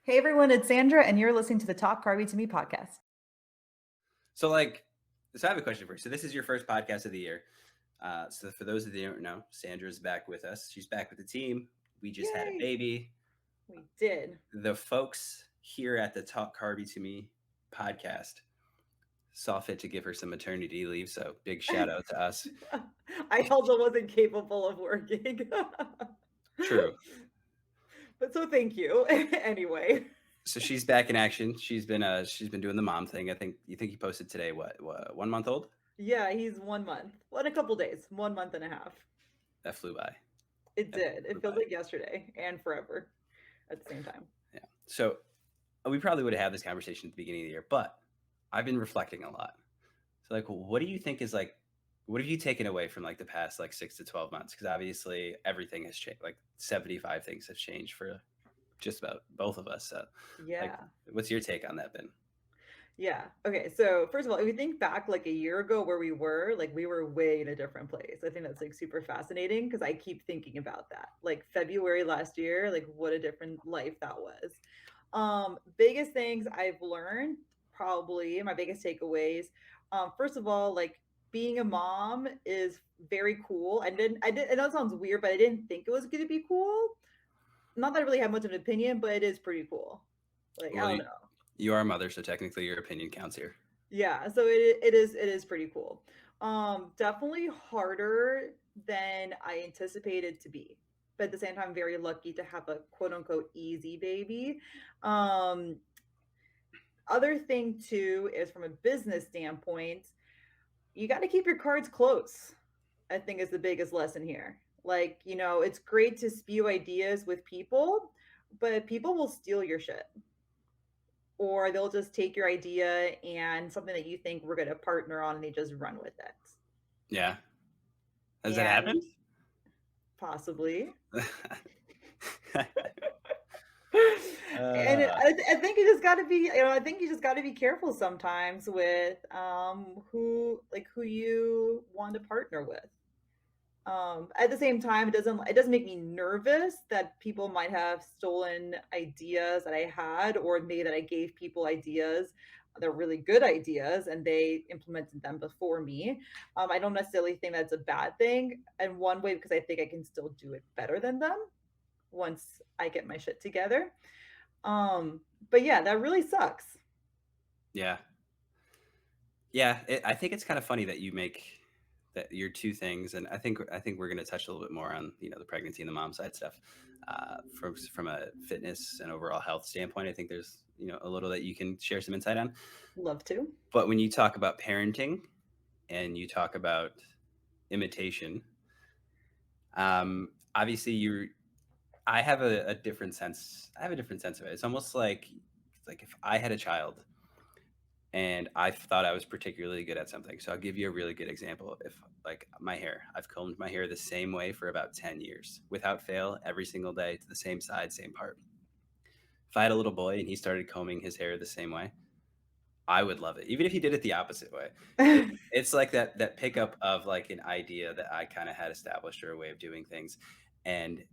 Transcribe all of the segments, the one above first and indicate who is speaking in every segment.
Speaker 1: Hey everyone, it's Sandra, and you're listening to the Talk Carby to Me podcast.
Speaker 2: So I have a question for you. So this is your first podcast of the year. So for those of you who don't know, Sandra's back with us. She's back with the team. We just had a
Speaker 1: Yay!
Speaker 2: baby.
Speaker 1: We did.
Speaker 2: The folks here at the Talk Carby to Me podcast saw fit to give her some maternity leave. So big shout out to us.
Speaker 1: I also wasn't capable of working.
Speaker 2: True.
Speaker 1: But so thank you anyway.
Speaker 2: So she's back in action. She's been doing the mom thing. You posted today. What 1 month old?
Speaker 1: Yeah, he's 1 month. Well, in a couple days, 1 month and a half.
Speaker 2: That flew by.
Speaker 1: It
Speaker 2: That
Speaker 1: did.
Speaker 2: flew
Speaker 1: It feels
Speaker 2: by.
Speaker 1: like yesterday and forever at the same time.
Speaker 2: Yeah. So we probably would have had this conversation at the beginning of the year, but I've been reflecting a lot. So what do you think is what have you taken away from the past 6 to 12 months? Because obviously everything has changed. 75 things have changed for just about both of us. So like,
Speaker 1: Yeah.
Speaker 2: what's your take on that been?
Speaker 1: Yeah. Okay. So first of all, if we think back like a year ago where we were way in a different place. I think that's like super fascinating because I keep thinking about that. Like February last year, like what a different life that was. Biggest things I've learned, probably my biggest takeaways. First of all, like being a mom is very cool. I know it sounds weird, but I didn't think it was gonna be cool. Not that I really have much of an opinion, but it is pretty cool. Like, I
Speaker 2: Well,
Speaker 1: don't
Speaker 2: you,
Speaker 1: know.
Speaker 2: you are a mother, so technically your opinion counts here.
Speaker 1: Yeah, so it is pretty cool. Definitely harder than I anticipated to be. But at the same time, very lucky to have a quote unquote easy baby. Um, Other thing too is from a business standpoint, you got to keep your cards close. I think is the biggest lesson here. Like, it's great to spew ideas with people, but people will steal your shit or they'll just take your idea and something that you think we're going to partner on and they just run with it.
Speaker 2: Yeah. Has that
Speaker 1: And
Speaker 2: happened?
Speaker 1: possibly. And
Speaker 2: uh,
Speaker 1: I think you just got to be, I think you just got to be careful sometimes with who you want to partner with. At the same time, it doesn't make me nervous that people might have stolen ideas that I had, or maybe that I gave people ideas. They're really good ideas and they implemented them before me. I don't necessarily think that's a bad thing. And one way, because I think I can still do it better than them once I get my shit together. But yeah, that really sucks.
Speaker 2: yeah. Yeah, I think it's kind of funny that you make that your two things, and I think we're going to touch a little bit more on the pregnancy and the mom side stuff from a fitness and overall health standpoint. I think there's a little that you can share some insight on.
Speaker 1: Love to.
Speaker 2: But when you talk about parenting and you talk about imitation, obviously I have a different sense. I have a different sense of it. It's almost like if I had a child and I thought I was particularly good at something. So I'll give you a really good example. If like my hair, I've combed my hair the same way for about 10 years without fail, every single day to the same side, same part. If I had a little boy and he started combing his hair the same way, I would love it. Even if he did it the opposite way. It's like that pickup of like an idea that I kind of had established or a way of doing things. And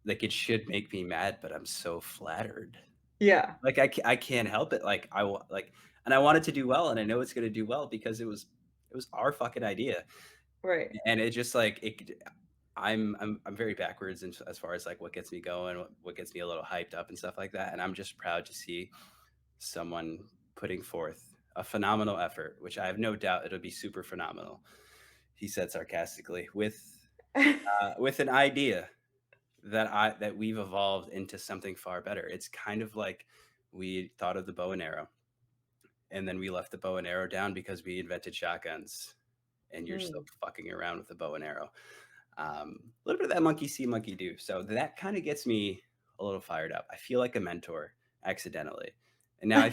Speaker 2: like it should make me mad, but I'm so flattered.
Speaker 1: Yeah,
Speaker 2: Like I can't help it. And I want it to do well, and I know it's going to do well because it was our fucking idea,
Speaker 1: right.
Speaker 2: and it just like it. I'm very backwards as far as like what gets me going, what gets me a little hyped up and stuff like that, and I'm just proud to see someone putting forth a phenomenal effort, which I have no doubt it'll be super phenomenal. He said sarcastically with an idea that we've evolved into something far better. It's kind of like we thought of the bow and arrow, and then we left the bow and arrow down because we invented shotguns, and you're still
Speaker 1: Mm,
Speaker 2: fucking around with the bow and arrow. A little bit of that monkey see, monkey do. So that kind of gets me a little fired up. I feel like a mentor accidentally, and now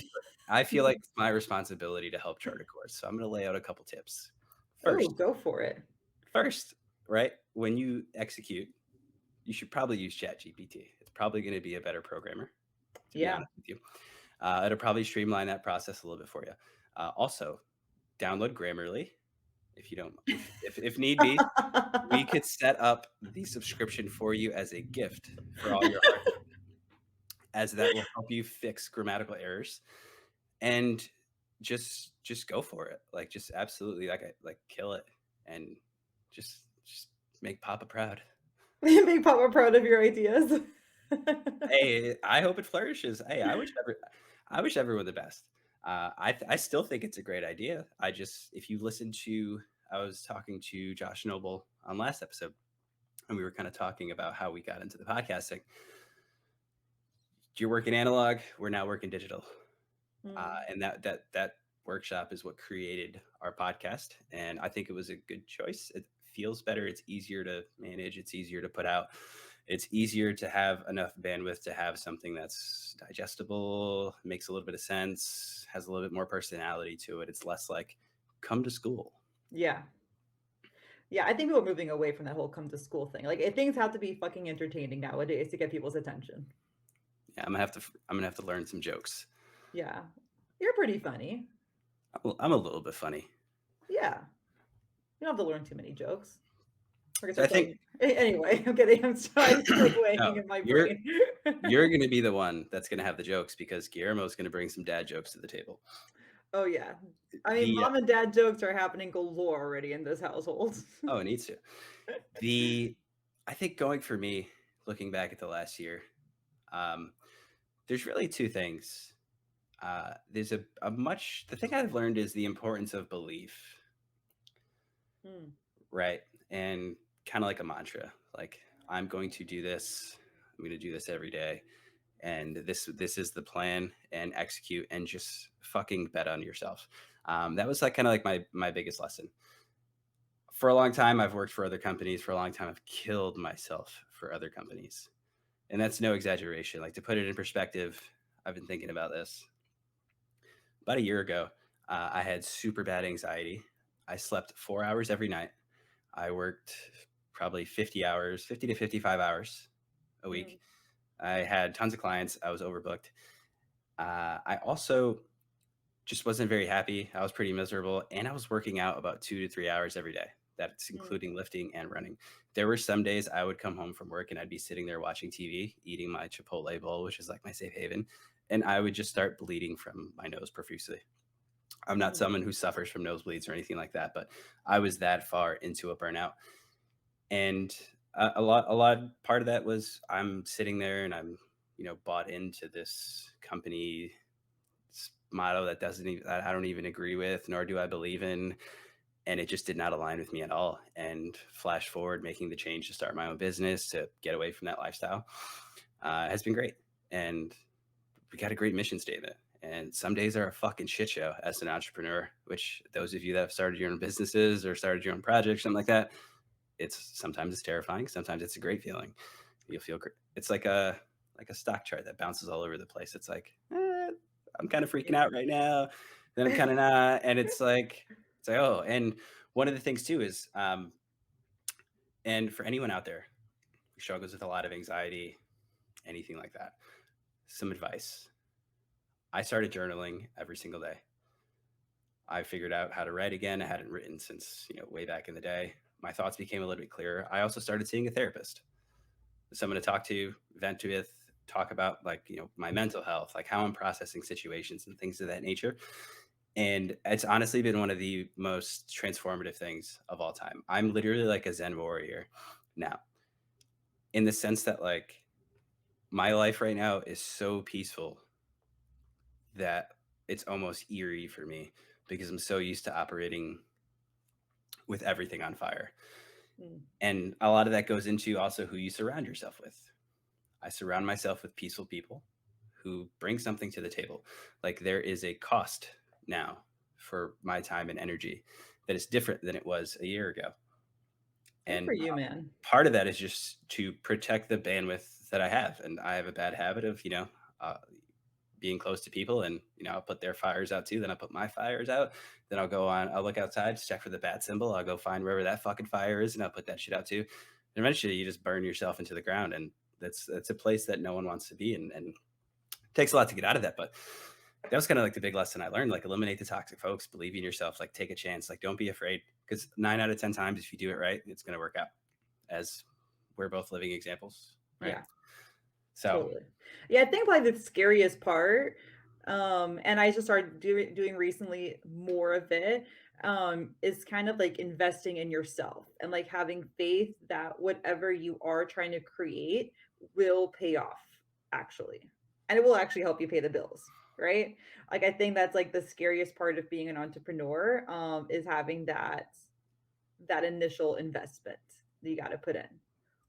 Speaker 2: I feel like it's my responsibility to help chart a course. So I'm going to lay out a couple tips.
Speaker 1: oh,
Speaker 2: First,
Speaker 1: go for it.
Speaker 2: first, right when you execute, you should probably use ChatGPT. It's probably going to be a better programmer, to be
Speaker 1: Yeah.
Speaker 2: honest with you. It'll probably streamline that process a little bit for you. Also, download Grammarly if you don't, if need be. We could set up the subscription for you as a gift for all your hard work. as that will help you fix grammatical errors and just go for it. Like just absolutely like kill it and just make Papa proud.
Speaker 1: Make Papa proud of your ideas.
Speaker 2: Hey, I hope it flourishes. Hey, I wish everyone the best. I still think it's a great idea. I just if you listen to I was talking to Josh Noble on last episode, and we were kind of talking about how we got into the podcasting. You're working analog, we're now working digital,
Speaker 1: Mm,
Speaker 2: and that workshop is what created our podcast. And I think it was a good choice. It feels better. It's easier to manage. It's easier to put out. It's easier to have enough bandwidth to have something that's digestible, makes a little bit of sense, has a little bit more personality to it. It's less like come to school.
Speaker 1: yeah. Yeah, I think we're moving away from that whole come to school thing. Like, things have to be fucking entertaining nowadays to get people's attention.
Speaker 2: Yeah, I'm gonna have to learn some jokes.
Speaker 1: Yeah. You're pretty funny.
Speaker 2: I'm a little bit funny.
Speaker 1: Yeah. You don't have to learn too many jokes. We're gonna
Speaker 2: So I
Speaker 1: start
Speaker 2: think
Speaker 1: telling. Anyway, I'm kidding. I'm segueing
Speaker 2: no,
Speaker 1: in my brain.
Speaker 2: you're gonna be the one that's gonna have the jokes because Guillermo's gonna bring some dad jokes to the table.
Speaker 1: Oh yeah. I mean,
Speaker 2: The
Speaker 1: mom and dad jokes are happening galore already in this household.
Speaker 2: oh, it needs to. The I think going for me, looking back at the last year, um, there's really two things. There's a much the thing I've learned is the importance of belief,
Speaker 1: Mm,
Speaker 2: right? And kind of like a mantra, like I'm going to do this. I'm going to do this every day, and this is the plan, and execute, and just fucking bet on yourself. That was like kind of like my biggest lesson. For a long time, I've worked for other companies. For a long time, I've killed myself for other companies. And that's no exaggeration. Like to put it in perspective, I've been thinking about this. About a year ago, I had super bad anxiety. I slept 4 hours every night. I worked probably 50 hours, 50 to 55 hours a
Speaker 1: mm,
Speaker 2: week. I had tons of clients. I was overbooked. I also just wasn't very happy. I was pretty miserable, and I was working out about 2 to 3 hours every day. That's
Speaker 1: mm,
Speaker 2: including lifting and running. There were some days I would come home from work and I'd be sitting there watching TV, eating my Chipotle bowl, which is like my safe haven, and I would just start bleeding from my nose profusely. I'm not
Speaker 1: mm,
Speaker 2: someone who suffers from nosebleeds or anything like that, but I was that far into a burnout, and a lot part of that was I'm sitting there and I'm bought into this company motto that doesn't even that I don't even agree with, nor do I believe in, and it just did not align with me at all. And flash forward, making the change to start my own business to get away from that lifestyle has been great, and we got a great mission statement. And some days are a fucking shit show as an entrepreneur. Which those of you that have started your own businesses or started your own projects, something like that, it's terrifying. Sometimes it's a great feeling. You'll feel great. It's like a stock chart that bounces all over the place. It's like, I'm kind of freaking out right now. Then I'm kind of not. And it's like, oh, and one of the things too is, and for anyone out there who struggles with a lot of anxiety, anything like that, some advice. I started journaling every single day. I figured out how to write again. I hadn't written since, way back in the day. My thoughts became a little bit clearer. I also started seeing a therapist, someone to talk to, vent with, talk about like, my mental health, like how I'm processing situations and things of that nature. And it's honestly been one of the most transformative things of all time. I'm literally like a Zen warrior now, in the sense that like my life right now is so peaceful that it's almost eerie for me because I'm so used to operating with everything on fire.
Speaker 1: mm.
Speaker 2: And a lot of that goes into also who you surround yourself with. I surround myself with peaceful people who bring something to the table. Like there is a cost now for my time and energy that is different than it was a year ago.
Speaker 1: Good for
Speaker 2: And
Speaker 1: you, man.
Speaker 2: part of that is just to protect the bandwidth that I have. And I have a bad habit of, uh, being close to people, and I'll put their fires out too, then I'll put my fires out, then I'll look outside, just check for the bat symbol, I'll go find wherever that fucking fire is, and I'll put that shit out too. And eventually you just burn yourself into the ground, and that's a place that no one wants to be in, and it takes a lot to get out of that. But that was kind of like the big lesson I learned, like eliminate the toxic folks, believe in yourself, like take a chance, like don't be afraid, because 9 out of 10 times if you do it right, it's going to work out, as we're both living examples, right?
Speaker 1: Yeah.
Speaker 2: So,
Speaker 1: Totally. Yeah, I think probably the scariest part, and I just started doing recently more of it, is kind of like investing in yourself and like having faith that whatever you are trying to create will pay off actually. And it will actually help you pay the bills, right? Like I think that's like the scariest part of being an entrepreneur, is having that initial investment that you got to put in.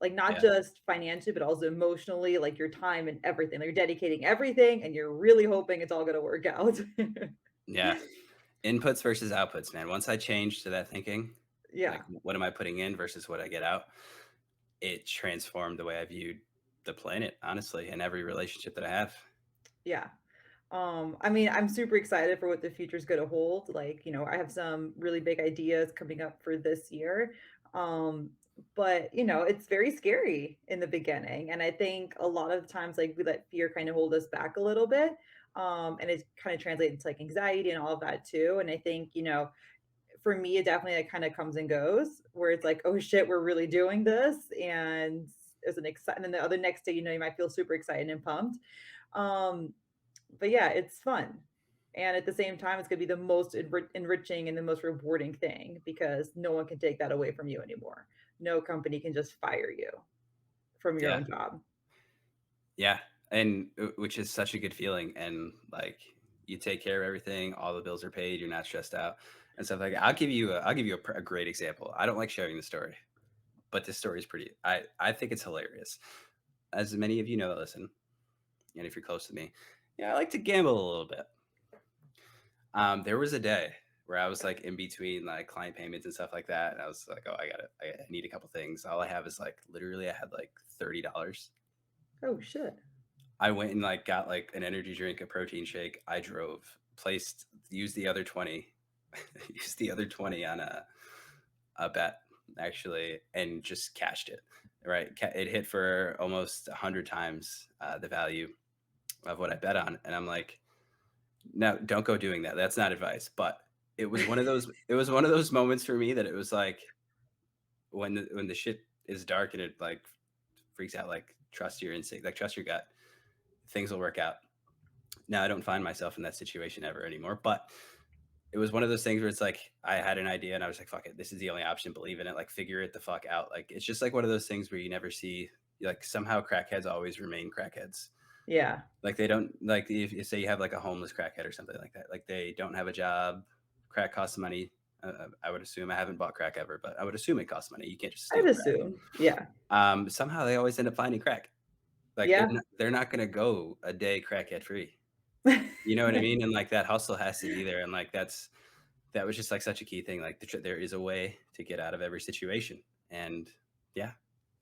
Speaker 1: Like not
Speaker 2: yeah,
Speaker 1: just financially, but also emotionally, like your time and everything. Like you're dedicating everything and you're really hoping it's all going to work out.
Speaker 2: yeah. Inputs versus outputs, man. Once I changed to that thinking,
Speaker 1: Yeah.
Speaker 2: like, what am I putting in versus what I get out? It transformed the way I viewed the planet, honestly, and every relationship that I have.
Speaker 1: Yeah. I mean, I'm super excited for what the future's gonna hold. Like, I have some really big ideas coming up for this year. Um, but it's very scary in the beginning. And I think a lot of times like we let fear kind of hold us back a little bit. And it kind of translates into like anxiety and all of that too. And I think, for me, it definitely like kind of comes and goes where it's like, oh shit, we're really doing this. And there's an excitement. And then the other next day, you might feel super excited and pumped. Um, but yeah, it's fun. And at the same time, it's going to be the most enriching and the most rewarding thing because no one can take that away from you anymore. No company can just fire you from your
Speaker 2: Yeah,
Speaker 1: own job.
Speaker 2: yeah, and which is such a good feeling, and like you take care of everything, all the bills are paid, you're not stressed out, and stuff like that. I'll give you a great example. I don't like sharing the story, but this story is pretty. I think it's hilarious. As many of you know that listen, and if you're close to me, yeah, I like to gamble a little bit. There was a day where I was like in between like client payments and stuff like that, and I was like, oh, I need a couple things. All I have is like literally, I had like $30.
Speaker 1: Oh, shit.
Speaker 2: I went and like got like an energy drink, a protein shake. I drove, placed, used the other 20, used the other 20 on a bet actually, and just cashed it. Right, it hit for almost 100 times the value of what I bet on, and I'm like, no, don't go doing that. That's not advice. But it was one of those. It was one of those moments for me that it was like when the shit is dark and it like freaks out. Like trust your instinct. Like trust your gut. Things will work out. Now I don't find myself in that situation ever anymore. But it was one of those things where it's like I had an idea and I was like, "Fuck it, this is the only option. Believe in it. Like figure it the fuck out." Like it's just like one of those things where you never see. Like somehow crackheads always remain crackheads.
Speaker 1: Yeah.
Speaker 2: Like they don't like if you say you have like a homeless crackhead or something like that. Like they don't have a job. Crack costs money. I would assume I haven't bought crack ever, but I would assume it costs money. You can't just
Speaker 1: I'd
Speaker 2: steal crack.
Speaker 1: assume. Yeah.
Speaker 2: Somehow they always end up finding crack. Like
Speaker 1: Yeah.
Speaker 2: they're not going to go a day crackhead free. You know what I mean? And like that hustle has to be there. And like that was just like such a key thing. Like there is a way to get out of every situation. And yeah.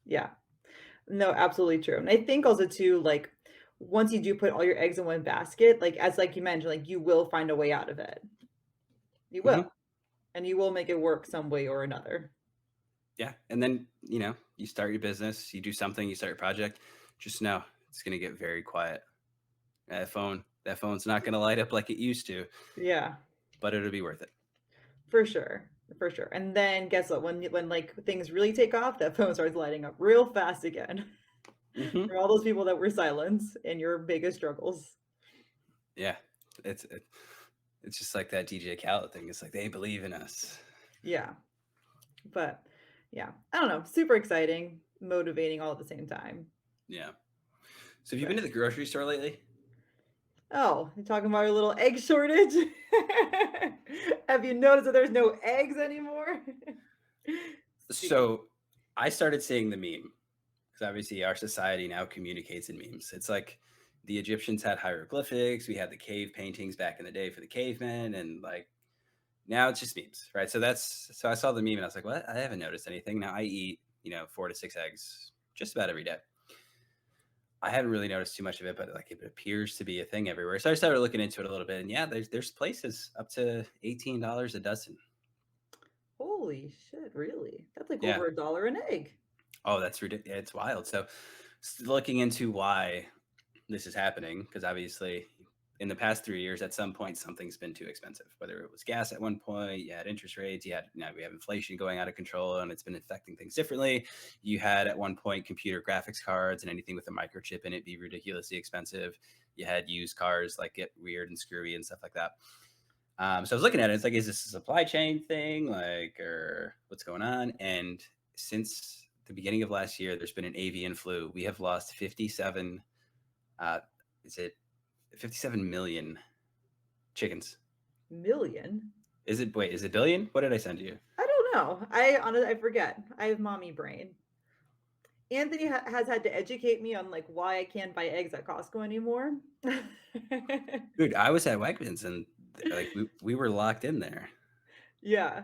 Speaker 1: Yeah. No, absolutely true. And I think also too, like once you do put all your eggs in one basket, like as like you mentioned, like you will find a way out of it. You will.
Speaker 2: Hmm.
Speaker 1: And you will make it work some way or another.
Speaker 2: Yeah. And then, you start your business, you do something, you start your project. Just know it's going to get very quiet. That phone's not gonna light up like it used to,
Speaker 1: Yeah.
Speaker 2: but it'll be worth it.
Speaker 1: For sure, for sure. And then guess what? When like things really take off, that phone starts lighting up real fast again.
Speaker 2: Mhm.
Speaker 1: For all those people that were silenced in your biggest struggles.
Speaker 2: Yeah. It's just like that DJ Khaled thing. It's like they believe in us.
Speaker 1: Yeah. But yeah, I don't know. Super exciting, motivating all at the same time.
Speaker 2: Yeah. So have you been
Speaker 1: But
Speaker 2: to the grocery store lately?
Speaker 1: oh, you're talking about your little egg shortage? Have you noticed that there's no eggs anymore? Secret.
Speaker 2: So I started seeing the meme because obviously our society now communicates in memes. It's like the Egyptians had hieroglyphics, we had the cave paintings back in the day for the cavemen, and like now it's just memes, right? So I saw the meme and I was like, what? I haven't noticed anything. Now I eat, 4 to 6 eggs just about every day. I hadn't really noticed too much of it, but like it appears to be a thing everywhere. So I started looking into it a little bit, and yeah, there's places up to $18 a dozen.
Speaker 1: Holy shit, really? That's like
Speaker 2: Yeah.
Speaker 1: over $1 an egg.
Speaker 2: Oh, that's ridiculous. It's wild. So looking into why this is happening, because obviously in the past 3 years, at some point, something's been too expensive. Whether it was gas at one point, you had interest rates, you had now we have inflation going out of control, and it's been affecting things differently. You had at one point computer graphics cards and anything with a microchip in it be ridiculously expensive. You had used cars like get weird and screwy and stuff like that. So I was looking at it. It's like, is this a supply chain thing, like, or what's going on? And since the beginning of last year, there's been an avian flu. We have lost 57. Uh, is it 57 million chickens?
Speaker 1: Million?
Speaker 2: Is it? Wait, is it billion? What did I send you?
Speaker 1: I don't know. I honestly, I forget. I have mommy brain. Anthony has had to educate me on like why I can't buy eggs at Costco anymore.
Speaker 2: Dude, I was at Wegmans and like we were locked in there.
Speaker 1: Yeah.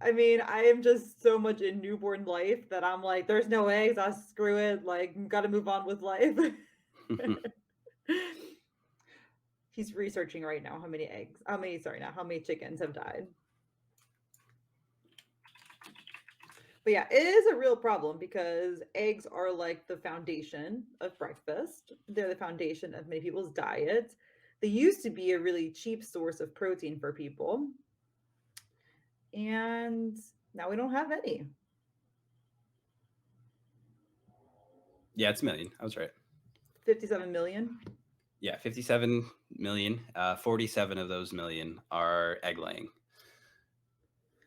Speaker 1: I mean, I am just so much in newborn life that I'm like, there's no eggs. I screw it. Like, gotta move on with life. He's researching right now how many chickens have died. But yeah, it is a real problem because eggs are like the foundation of breakfast. They're the foundation of many people's diet. They used to be a really cheap source of protein for people, and now we don't have any.
Speaker 2: Yeah, it's a million. I was right.
Speaker 1: 57 million.
Speaker 2: Yeah, 57 million. 47 of those million are egg laying.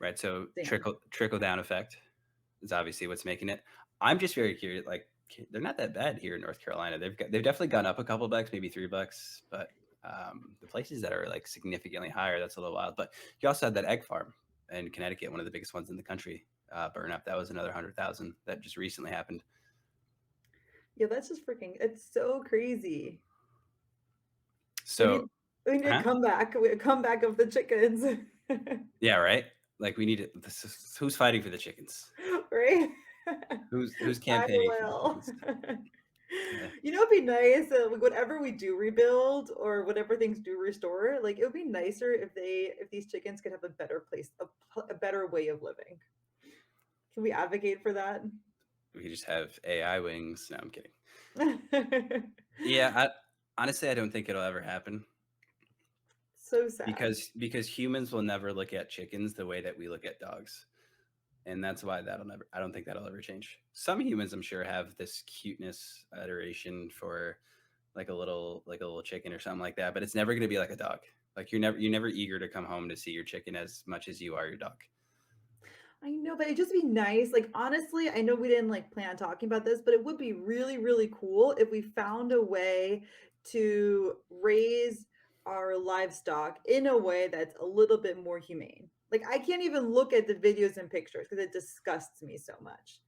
Speaker 2: Right. So
Speaker 1: Damn.
Speaker 2: trickle down effect is obviously what's making it. I'm just very curious. Like they're not that bad here in North Carolina. They've definitely gone up a couple bucks, maybe $3, but the places that are like significantly higher, that's a little wild. But you also had that egg farm in Connecticut, one of the biggest ones in the country, burn up. That was another 100,000 that just recently happened.
Speaker 1: Yeah, that's just freaking, it's so crazy. We
Speaker 2: So,
Speaker 1: need we need a
Speaker 2: huh?
Speaker 1: comeback. A comeback of the chickens.
Speaker 2: Yeah, right. Like we need it. Who's fighting for the chickens?
Speaker 1: Right?
Speaker 2: Who's
Speaker 1: I
Speaker 2: campaigning for the
Speaker 1: will.
Speaker 2: chickens? Yeah.
Speaker 1: You know, it'd be nice like, whatever we do rebuild or whatever things do restore. Like, it would be nicer if these chickens could have a better place, a better way of living. Can we advocate for that?
Speaker 2: We could just have AI wings. No, I'm kidding. Yeah, honestly, I don't think it'll ever happen
Speaker 1: So sad.
Speaker 2: because humans will never look at chickens the way that we look at dogs. And that's why that'll never I don't think that'll ever change. Some humans I'm sure have this cuteness adoration for like a little chicken or something like that, but it's never going to be like a dog. Like you're never eager to come home to see your chicken as much as you are your dog.
Speaker 1: I know, but it'd just be nice. Like, honestly, I know we didn't like plan on talking about this, but it would be really, really cool if we found a way to raise our livestock in a way that's a little bit more humane. Like, I can't even look at the videos and pictures because it disgusts me so much.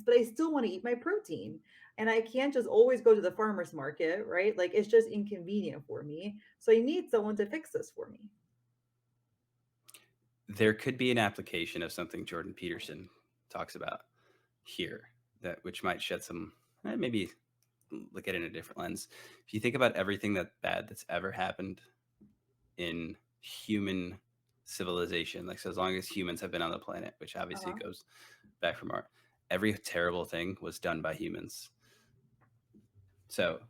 Speaker 1: But I still want to eat my protein. And I can't just always go to the farmer's market, right? Like, it's just inconvenient for me. So I need someone to fix this for me.
Speaker 2: There could be an application of something Jordan Peterson talks about here that which might shed some maybe look at it in a different lens. If you think about everything that bad that's ever happened in human civilization, like so as long as humans have been on the planet, which obviously
Speaker 1: Uh-huh.
Speaker 2: goes back from our every terrible thing was done by humans. So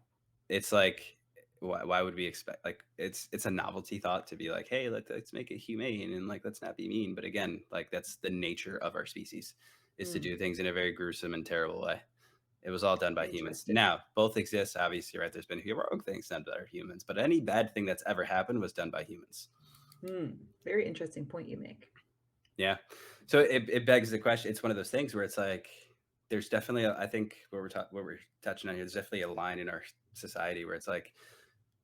Speaker 2: it's like why would we expect like it's a novelty thought to be like, hey, let's make it humane and like let's not be mean. But again, like that's the nature of our species is to
Speaker 1: Hmm.
Speaker 2: do things in a very gruesome and terrible way. It was all done by humans.
Speaker 1: Interesting.
Speaker 2: Now, both exist, obviously, right? There's been heroic things done by humans, but any bad thing that's ever happened was done by humans.
Speaker 1: Hmm. Very interesting point you make.
Speaker 2: Yeah. So it begs the question. It's one of those things where it's like there's definitely I think what we're touching on here, there's definitely a line in our society where it's like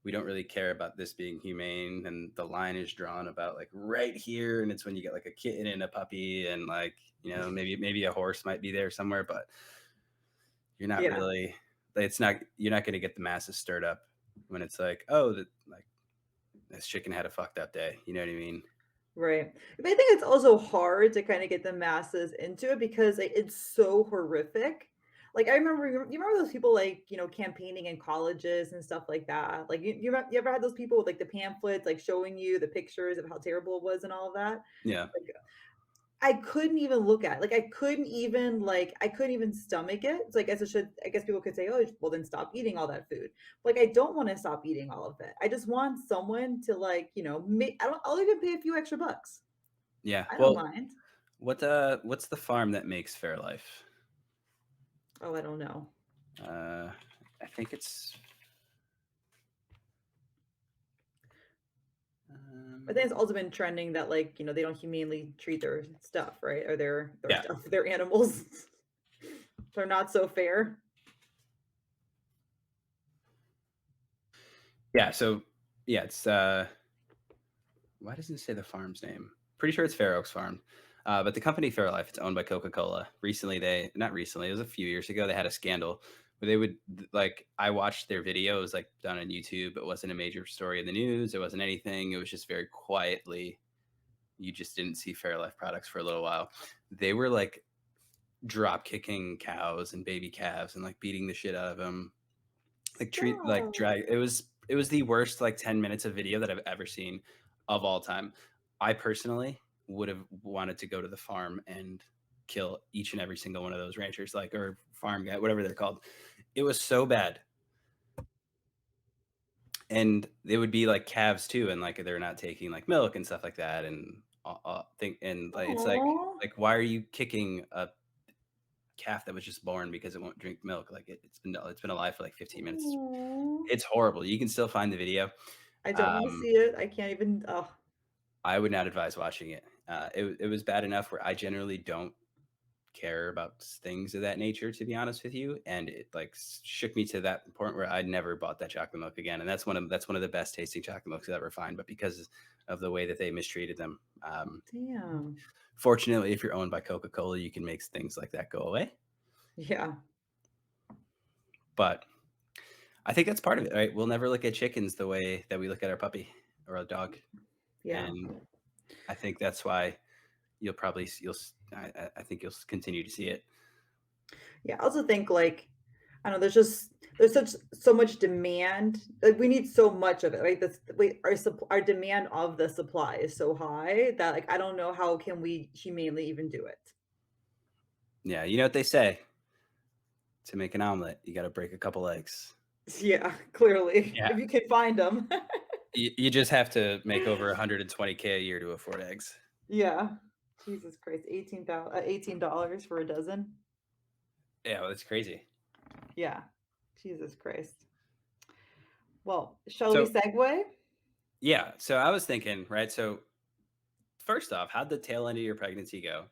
Speaker 2: we don't really care about this being humane, and the line is drawn about like right here, and it's when you get like a kitten and a puppy, and like maybe a horse might be there somewhere, but you're not
Speaker 1: Yeah,
Speaker 2: really. It's not you're not going to get the masses stirred up when it's like oh that like this chicken had a fucked up day. You know what I mean?
Speaker 1: right. But I think it's also hard to kind of get the masses into it because like, it's so horrific. Like I remember, you remember those people like campaigning in colleges and stuff like that. Like you ever had those people with like the pamphlets like showing you the pictures of how terrible it was and all of that.
Speaker 2: Yeah.
Speaker 1: Like I couldn't even look at it. Like, I couldn't even stomach it. So I guess it should I guess people could say, "Oh, well, then stop eating all that food." Like, I don't wanna stop eating all of it. I just want someone to, like, I'll even pay a few extra bucks.
Speaker 2: Yeah.
Speaker 1: I don't
Speaker 2: Well,
Speaker 1: mind.
Speaker 2: what's the farm that makes Fairlife?
Speaker 1: Oh, I don't know.
Speaker 2: Uh, I think it's
Speaker 1: I
Speaker 2: um,
Speaker 1: think it's also been trending that, like, they don't humanely treat their stuff, right? Or their
Speaker 2: yeah,
Speaker 1: stuff, their animals. They're not so fair.
Speaker 2: yeah. So yeah, it's why doesn't it say the farm's name? Pretty sure it's Fair Oaks Farm. But the company Fairlife, it's owned by Coca-Cola. Recently, not recently, it was a few years ago, they had a scandal where they would like I watched their video, it was like done on YouTube. It wasn't a major story in the news, it wasn't anything. It was just very quietly, you just didn't see Fairlife products for a little while. They were like drop kicking cows and baby calves and like beating the shit out of them. Like treat like
Speaker 1: Stop.
Speaker 2: drag it was the worst like 10 minutes of video that I've ever seen of all time. I personally would have wanted to go to the farm and kill each and every single one of those ranchers, like or farm guy, whatever they're called. It was so bad. And they would be like calves too, and like they're not taking like milk and stuff like that. And think and like it's
Speaker 1: Aw.
Speaker 2: like why are you kicking a calf that was just born because it won't drink milk? Like it's been alive for like 15 minutes.
Speaker 1: Aw.
Speaker 2: It's horrible. You can still find the video.
Speaker 1: I don't wanna
Speaker 2: Um,
Speaker 1: see it. I can't even oh,
Speaker 2: I would not advise watching it. It was bad enough where I generally don't care about things of that nature, to be honest with you, and it like shook me to that point where I never bought that chocolate milk again. And that's one of the best tasting chocolate milks I've ever find, but because of the way that they mistreated them.
Speaker 1: damn.
Speaker 2: Fortunately, if you're owned by Coca Cola, you can make things like that go away.
Speaker 1: Yeah.
Speaker 2: But I think that's part of it, right? We'll never look at chickens the way that we look at our puppy or a dog,
Speaker 1: Yeah.
Speaker 2: and I think that's why you'll probably I think you'll continue to see it.
Speaker 1: Yeah, I also think, like, I don't know, there's so much demand, like, we need so much of it, right? Our demand of the supply is so high that, like, I don't know how can we humanely even do it.
Speaker 2: Yeah, you know what they say, to make an omelet, you gotta break a couple eggs.
Speaker 1: Yeah, clearly,
Speaker 2: Yeah.
Speaker 1: if you can find them.
Speaker 2: You just have to make over 120K a year to afford eggs.
Speaker 1: Yeah. Jesus Christ, $18 for a dozen?
Speaker 2: Yeah, well, that's crazy.
Speaker 1: Yeah. Jesus Christ. Well, shall we
Speaker 2: So,
Speaker 1: segue?
Speaker 2: yeah, so I was thinking, right, so first off, how'd the tail end of your pregnancy go?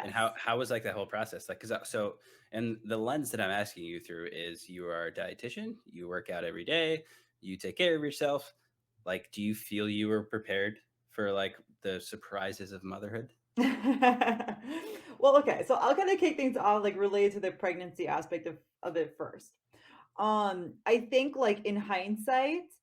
Speaker 2: And how
Speaker 1: Yes.
Speaker 2: how was, like, that whole process? Like, 'cause so and the lens that I'm asking you through is you are a dietitian, you work out every day, you take care of yourself. Like, do you feel you were prepared for, like, the surprises of motherhood?
Speaker 1: Well, okay, so I'll kinda kick things off, like, related to the pregnancy aspect of it first. I think, like, in hindsight,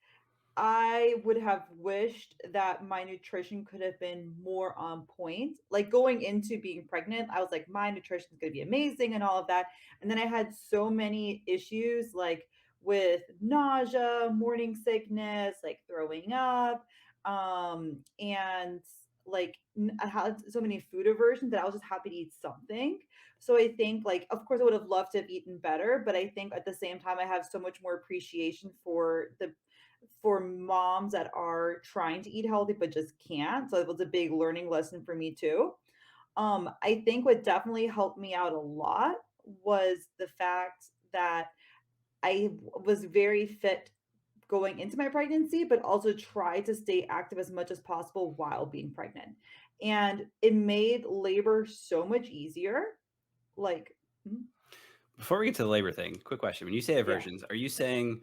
Speaker 1: I would have wished that my nutrition could have been more on point. Like, going into being pregnant, I was like, "My nutrition is gonna be amazing," and all of that, and then I had so many issues, like, with nausea, morning sickness, like, throwing up, and, like, I had so many food aversions that I was just happy to eat something. So I think, like, of course, I would have loved to have eaten better, but I think at the same time, I have so much more appreciation for moms that are trying to eat healthy but just can't. So it was a big learning lesson for me too. I think what definitely helped me out a lot was the fact that was very fit going into my pregnancy, but also tried to stay active as much as possible while being pregnant. And it made labor so much easier. Like, mhm,
Speaker 2: Before we get to the labor thing, quick question. When you say
Speaker 1: yeah.
Speaker 2: aversions, are you saying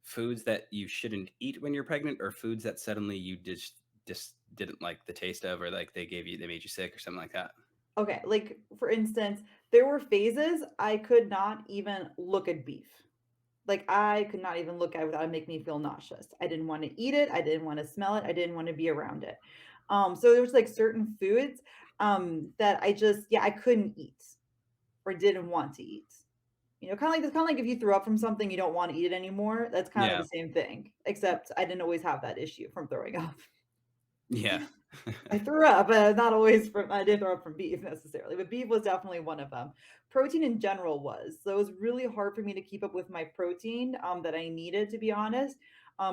Speaker 2: foods that you shouldn't eat when you're pregnant or foods that suddenly you just didn't like the taste of or like they made you sick or something like that?
Speaker 1: Okay, like for instance, there were phases I could not even look at beef. Like, I could not even look at it without it making me feel nauseous. I didn't wanna eat it, I didn't wanna smell it, I didn't wanna be around it. So there was, like, certain foods, that I just yeah, I couldn't eat or didn't want to eat. Kinda like if you threw up from something, you don't wanna eat it anymore, that's kind of
Speaker 2: Yeah.
Speaker 1: the same thing, except I didn't always have that issue from throwing up.
Speaker 2: Yeah.
Speaker 1: I threw up, not always from I didn't throw up from beef necessarily, but beef was definitely one of them. Protein in general was. So it was really hard for me to keep up with my protein that I needed, to be honest.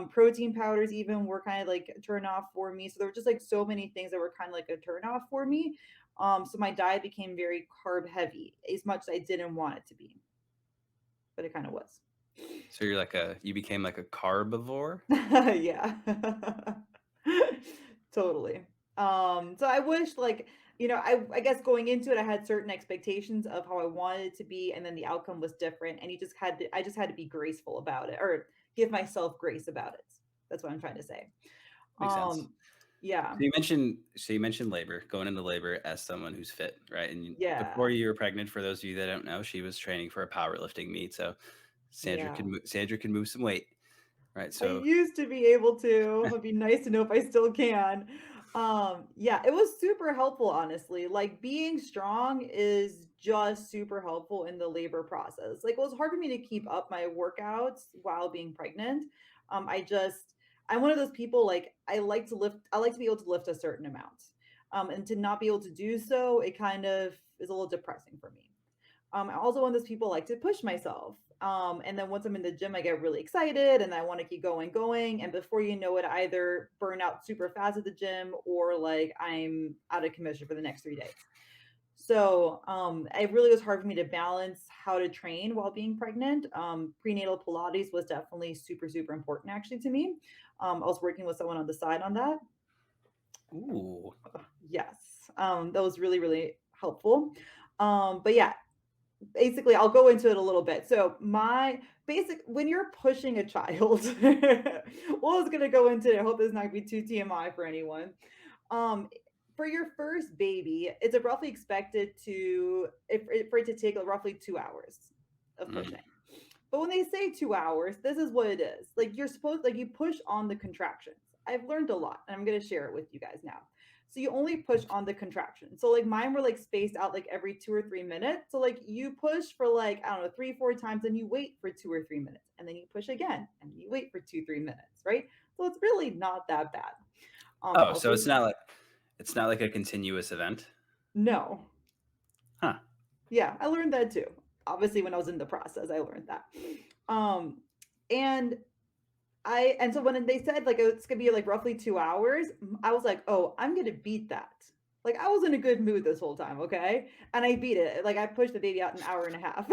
Speaker 1: Protein powders even were kind of like a turn off for me. So there were just like so many things that were kind of like a turn off for me. So my diet became very carb heavy, as much as I didn't want it to be, but it kind of was.
Speaker 2: So you became like a carbivore?
Speaker 1: Yeah. Totally. So I wish like, I guess going into it, I had certain expectations of how I wanted it to be, and then the outcome was different. And I just had to be graceful about it, or give myself grace about it. That's what I'm trying to say.
Speaker 2: Makes sense.
Speaker 1: Um, yeah.
Speaker 2: So you mentioned labor, going into labor as someone who's fit, right? Before
Speaker 1: Yeah.
Speaker 2: you were pregnant, for those of you that don't know, she was training for a powerlifting meet. So
Speaker 1: Yeah.
Speaker 2: Sandra can move some weight, right?
Speaker 1: I
Speaker 2: So
Speaker 1: used to be able to. It'd be nice to know if I still can. Yeah, it was super helpful, honestly. Like being strong is just super helpful in the labor process. Like it was hard for me to keep up my workouts while being pregnant. I'm one of those people like I like to be able to lift a certain amount. And to not be able to do so, it kind of is a little depressing for me. I'm also one of those people like to push myself. And then once I'm in the gym, I get really excited and I want to keep going. And before you know it, I either burn out super fast at the gym or like I'm out of commission for the next 3 days. So it really was hard for me to balance how to train while being pregnant. Prenatal Pilates was definitely super, super important actually to me. I was working with someone on the side on that.
Speaker 2: ooh.
Speaker 1: Yes. That was really, really helpful. But yeah, basically I'll go into it a little bit. So my basic when you're pushing a child, well, I was gonna go into it. I hope this is not gonna be too TMI for anyone. Um, for your first baby, it's roughly expected for it to take roughly 2 hours of
Speaker 2: Mm.
Speaker 1: pushing. But when they say 2 hours, this is what it is. Like you push on the contractions. I've learned a lot, and I'm gonna share it with you guys now. So you only push on the contraction. So like mine were like spaced out like every 2 or 3 minutes. So like you push for like, I don't know, 3, 4 times, and you wait for 2 or 3 minutes. And then you push again and you wait for 2, 3 minutes, right? So it's really not that bad.
Speaker 2: Oh, so
Speaker 1: Also,
Speaker 2: it's not like a continuous event?
Speaker 1: no.
Speaker 2: Huh.
Speaker 1: Yeah, I learned that too. Obviously, when I was in the process, I learned that. Um, and and so when they said like it's gonna be like roughly 2 hours, I was like, oh, I'm gonna beat that. Like I was in a good mood this whole time, okay? And I beat it. Like I pushed the baby out an hour and a half.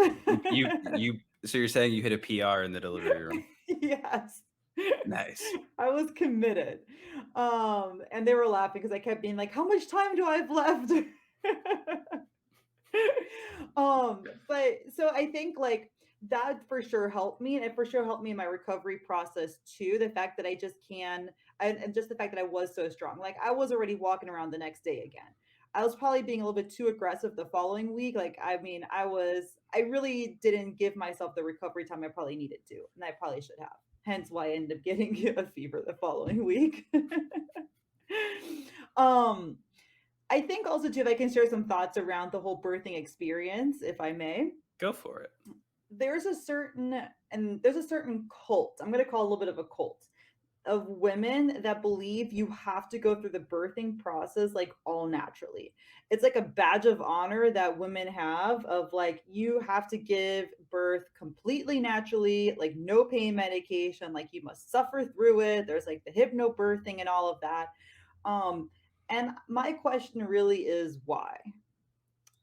Speaker 2: So you're saying you hit a PR in the delivery room.
Speaker 1: Yes.
Speaker 2: Nice.
Speaker 1: I was committed. And they were laughing because I kept being like, how much time do I have left? But so I think like that for sure helped me, and it for sure helped me in my recovery process too. The fact that I just can, and just the fact that I was so strong. Like I was already walking around the next day again. I was probably being a little bit too aggressive the following week. Like, I mean, I really didn't give myself the recovery time I probably needed to, and I probably should have. Hence why I ended up getting a fever the following week. um, I think also too, if I can share some thoughts around the whole birthing experience, if I may.
Speaker 2: Go for it.
Speaker 1: There's a certain there's a certain cult. I'm going to call it a little bit of a cult of women that believe you have to go through the birthing process like all naturally. It's like a badge of honor that women have of like you have to give birth completely naturally, like no pain medication, like you must suffer through it. There's like the hypnobirthing and all of that. Um and my question really is why?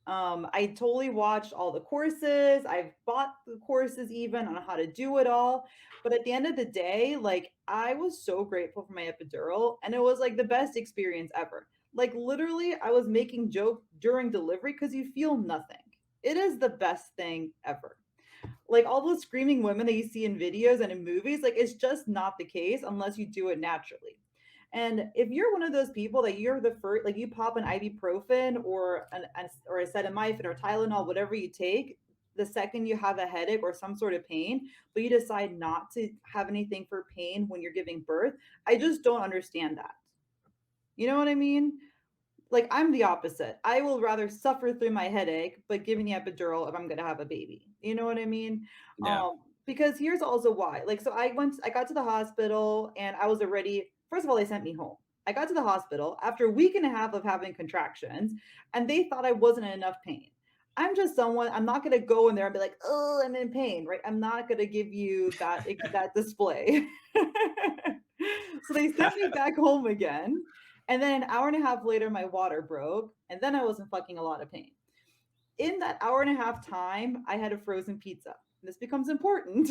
Speaker 1: I totally watched all the courses. I've bought the courses even on how to do it all. But at the end of the day, like I was so grateful for my epidural, and it was like the best experience ever. Like literally, I was making jokes during delivery because you feel nothing. It is the best thing ever. Like all those screaming women that you see in videos and in movies, like it's just not the case unless you do it naturally. And if you're one of those people that you're the first, like you pop an ibuprofen or or acetaminophen or Tylenol, whatever you take, the second you have a headache or some sort of pain, but you decide not to have anything for pain when you're giving birth, I just don't understand that. You know what I mean? Like I'm the opposite. I will rather suffer through my headache, but give me the epidural if I'm gonna have a baby. You know what I mean?
Speaker 2: Yeah.
Speaker 1: Because here's also why. Like, so I got to the hospital and I was already. First of all, they sent me home. I got to the hospital after a week and a half of having contractions, and they thought I wasn't in enough pain. I'm just someone, I'm not going to go in there and be like, oh, I'm in pain, right? I'm not going to give you that display. So they sent me back home again. And then an hour and a half later, my water broke. And then I was in fucking a lot of pain. In that hour and a half time, I had a frozen pizza. This becomes important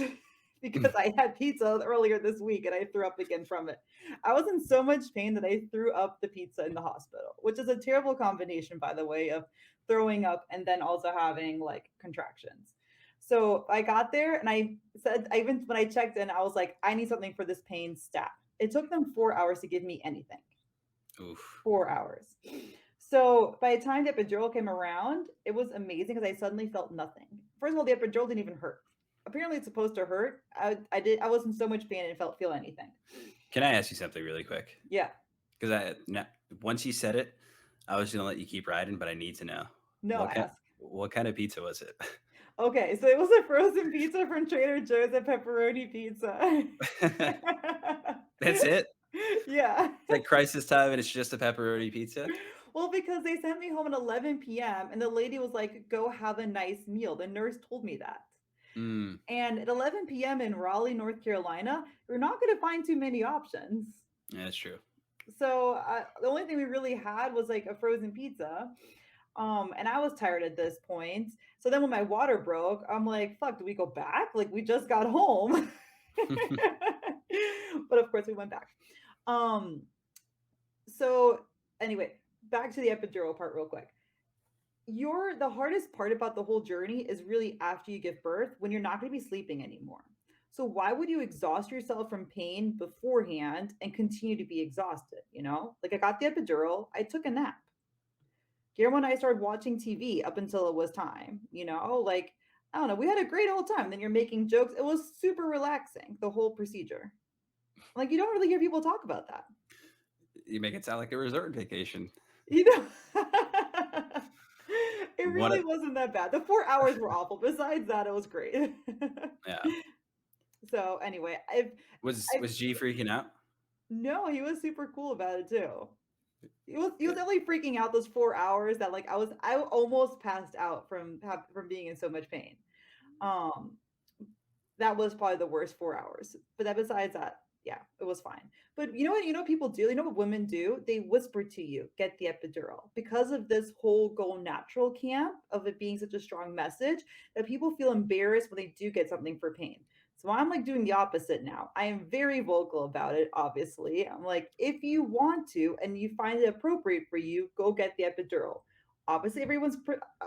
Speaker 1: because I had pizza earlier this week and I threw up again from it. I was in so much pain that I threw up the pizza in the hospital, which is a terrible combination, by the way, of throwing up and then also having like contractions. So I got there and I said, I even when I checked in, I was like, I need something for this pain stat. It took them 4 hours to give me anything.
Speaker 2: Oof.
Speaker 1: 4 hours. So by the time the epidural came around, it was amazing because I suddenly felt nothing. First of all, the epidural didn't even hurt. Apparently, it's supposed to hurt. I was in so much pain and felt feel anything.
Speaker 2: Can I ask you something really quick?
Speaker 1: Yeah.
Speaker 2: Because once you said it, I was gonna let you keep riding, but I need to know
Speaker 1: No, ask.
Speaker 2: what kind of pizza was it?
Speaker 1: Okay, so it was a frozen pizza from Trader Joe's, a pepperoni pizza.
Speaker 2: That's it.
Speaker 1: Yeah.
Speaker 2: It's like crisis time, and it's just a pepperoni pizza.
Speaker 1: Well, because they sent me home at 11 p.m. and the lady was like, "Go have a nice meal." The nurse told me that.
Speaker 2: Mm,
Speaker 1: And at 11 p.m. in Raleigh, North Carolina, you're not going to find too many options.
Speaker 2: yeah, that's true.
Speaker 1: So the only thing we really had was like a frozen pizza. And I was tired at this point. So then when my water broke, I'm like, fuck, do we go back? Like we just got home. But of course we went back. Um, so anyway, back to the epidural part real quick. The hardest part about the whole journey is really after you give birth when you're not going to be sleeping anymore. So why would you exhaust yourself from pain beforehand and continue to be exhausted, you know? Like I got the epidural, I took a nap. Guillermo and I started watching TV up until it was time, you know? Like I don't know, we had a great old time. Then you're making jokes. It was super relaxing, the whole procedure. Like you don't really hear people talk about that.
Speaker 2: You make it sound like a resort vacation.
Speaker 1: You know, it
Speaker 2: One
Speaker 1: really
Speaker 2: of
Speaker 1: wasn't that bad. The 4 hours were awful. Besides that, it was great.
Speaker 2: yeah.
Speaker 1: So anyway, I've
Speaker 2: Was G freaking out?
Speaker 1: no, he was super cool about it too. He was
Speaker 2: Good.
Speaker 1: definitely freaking out those 4 hours that like I almost passed out from being in so much pain. Um, that was probably the worst 4 hours. But that besides that, yeah, it was fine. But you know what? You know what people do? You know what women do? They whisper to you, get the epidural. Because of this whole go natural camp of it being such a strong message that people feel embarrassed when they do get something for pain. So I'm like doing the opposite now. I am very vocal about it, obviously. I'm like, if you want to and you find it appropriate for you, go get the epidural. Obviously,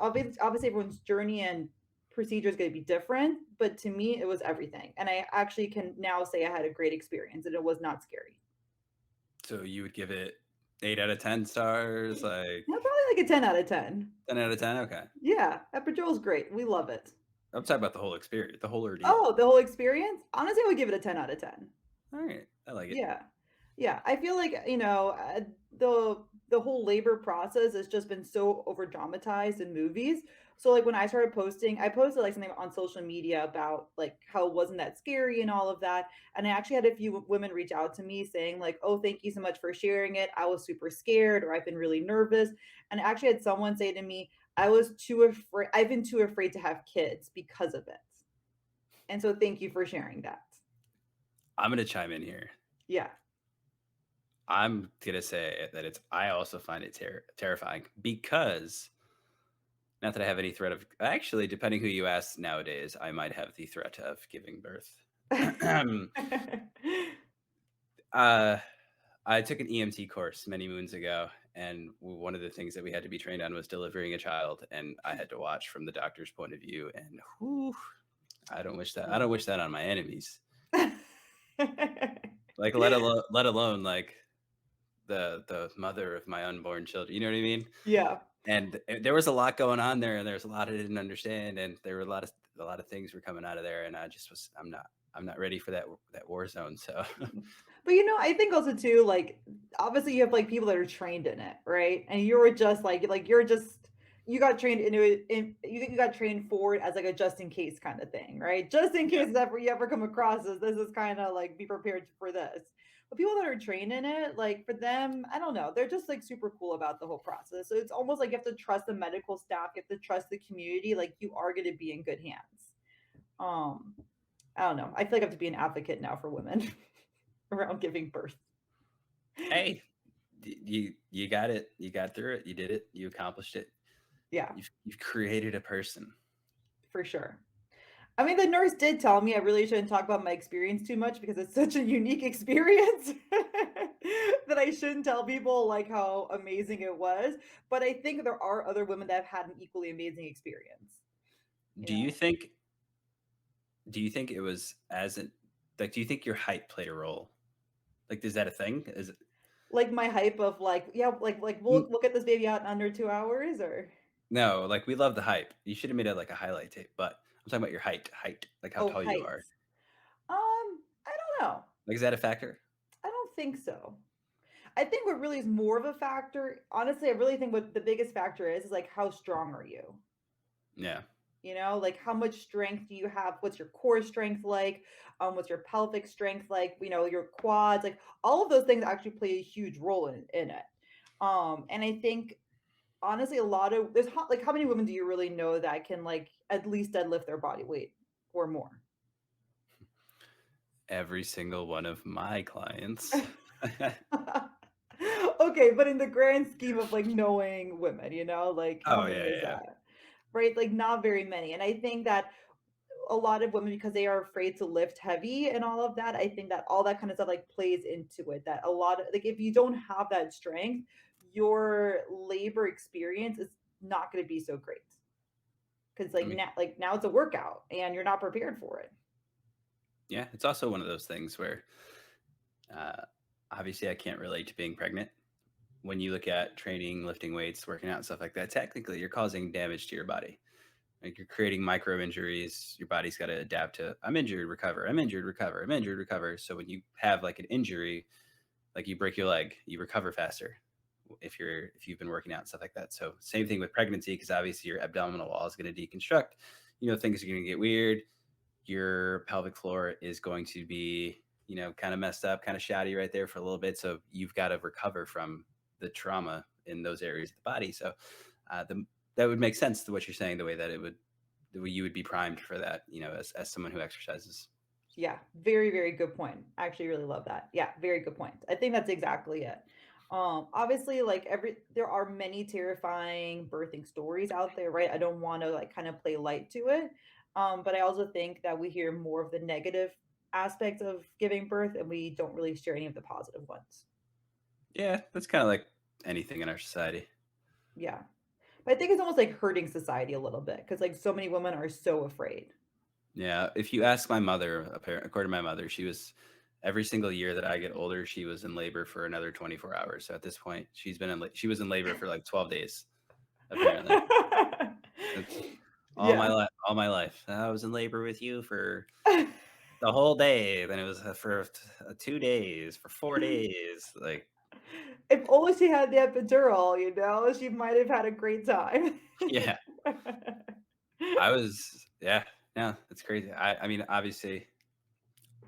Speaker 1: obviously everyone's journey and procedure is going to be different, but to me, it was everything. And I actually can now say I had a great experience and it was not scary.
Speaker 2: So you would give it 8 out of 10 stars, like
Speaker 1: Yeah, probably like a 10 out of 10.
Speaker 2: 10 out of 10. Okay,
Speaker 1: Yeah, epidural is great. We love it.
Speaker 2: I'm talking about the whole experience, the whole ordeal.
Speaker 1: Oh, the whole experience? Honestly, I would give it a 10 out of 10.
Speaker 2: All right, I like it.
Speaker 1: Yeah. Yeah, I feel like, the whole labor process has just been so over dramatized in movies. So like when I started posting, I posted like something on social media about like how it wasn't that scary and all of that. And I actually had a few women reach out to me saying like, "Oh, thank you so much for sharing it. I was super scared or I've been really nervous." And I actually had someone say to me, I've been too afraid to have kids because of it. And so thank you for sharing that."
Speaker 2: I'm gonna chime in here.
Speaker 1: Yeah.
Speaker 2: I'm gonna say that I also find it terrifying because not that I have any threat of actually, depending who you ask nowadays, I might have the threat of giving birth. uh, I took an EMT course many moons ago, and one of the things that we had to be trained on was delivering a child, and I had to watch from the doctor's point of view. And whew, I don't wish that. I don't wish that on my enemies. Like let alone like the mother of my unborn children. You know what I mean?
Speaker 1: Yeah.
Speaker 2: And there was a lot going on there, and there's a lot I didn't understand, and there were a lot of things were coming out of there, and I just was I'm not ready for that war zone. So
Speaker 1: But I think also too, like obviously you have like people that are trained in it, right? And you were just like you're just you got trained into it you got trained for it as like a just in case kind of thing, right? Just in
Speaker 2: Yeah.
Speaker 1: case ever you ever come across this is kind of like be prepared for this. But people that are trained in it, like for them, I don't know, they're just like super cool about the whole process. So it's almost like you have to trust the medical staff, you have to trust the community, like you are going to be in good hands. Um, I don't know. I feel like I have to be an advocate now for women around giving birth.
Speaker 2: Hey, you got it. You got through it. You did it. You accomplished it.
Speaker 1: Yeah,
Speaker 2: You've created a person.
Speaker 1: for sure. I mean, the nurse did tell me I really shouldn't talk about my experience too much because it's such a unique experience that I shouldn't tell people like how amazing it was. But I think there are other women that have had an equally amazing experience. You
Speaker 2: Do you
Speaker 1: know,
Speaker 2: think do you think it was as an like, do you think your height played a role? Like, is that a thing? Is it
Speaker 1: like my hype of like, yeah, like
Speaker 2: mm,
Speaker 1: we'll get this baby out in under 2 hours, or
Speaker 2: no, like, we love the hype. You should have made it like a highlight tape, but I'm talking about your height, like how
Speaker 1: oh
Speaker 2: tall you are.
Speaker 1: heights. I don't know.
Speaker 2: Like, is that a factor?
Speaker 1: I don't think so. I think what really is more of a factor, honestly, I really think what the biggest factor is like how strong are you?
Speaker 2: Yeah.
Speaker 1: You know, like how much strength do you have? What's your core strength like? What's your pelvic strength like? You know, your quads, like all of those things actually play a huge role in it. And I think honestly, a lot of like how many women do you really know that can like at least deadlift their body weight or more?
Speaker 2: Every single one of my clients.
Speaker 1: Okay, but in the grand scheme of like knowing women, you know, like how
Speaker 2: Oh,
Speaker 1: many
Speaker 2: yeah,
Speaker 1: is
Speaker 2: yeah, yeah.
Speaker 1: that? Right? Like not very many. And I think that a lot of women, because they are afraid to lift heavy and all of that, I think that all that kind of stuff like plays into it. That a lot of like if you don't have that strength, your labor experience is not going to be so great. Because
Speaker 2: I mean,
Speaker 1: like now it's a workout and you're not prepared for it.
Speaker 2: yeah, it's also one of those things where, uh, obviously I can't relate to being pregnant. When you look at training, lifting weights, working out, and stuff like that, technically you're causing damage to your body. Like you're creating micro injuries. Your body's got to adapt to I'm injured, recover. I'm injured, recover. I'm injured, recover. So when you have like an injury, like you break your leg, you recover faster if you've been working out and stuff like that. So same thing with pregnancy, because obviously your abdominal wall is going to deconstruct. Things are going to get weird. Your pelvic floor is going to be, kind of messed up, kind of shoddy right there for a little bit. So you've got to recover from the trauma in those areas of the body. So that would make sense to what you're saying, the way you would be primed for that, as someone who exercises.
Speaker 1: Yeah, very, very good point. I actually really love that. Yeah, very good point. I think that's exactly it. Obviously, like there are many terrifying birthing stories out there, right? I don't want to like kind of play light to it. But I also think that we hear more of the negative aspects of giving birth and we don't really share any of the positive ones.
Speaker 2: Yeah, that's kind of like anything in our society.
Speaker 1: Yeah. But I think it's almost like hurting society a little bit because like so many women are so afraid.
Speaker 2: Yeah, if you ask my mother, according to my mother, she was every single year that I get older, she was in labor for another 24 hours. So at this point, she was in labor for like 12 days, apparently. That's
Speaker 1: Yeah.
Speaker 2: all my life. I was in labor with you for the whole day. Then it was for 2 days, for 4 days. Like,
Speaker 1: If only she had the epidural, you know, she might have had a great time.
Speaker 2: yeah, yeah, yeah, it's crazy. I mean, obviously,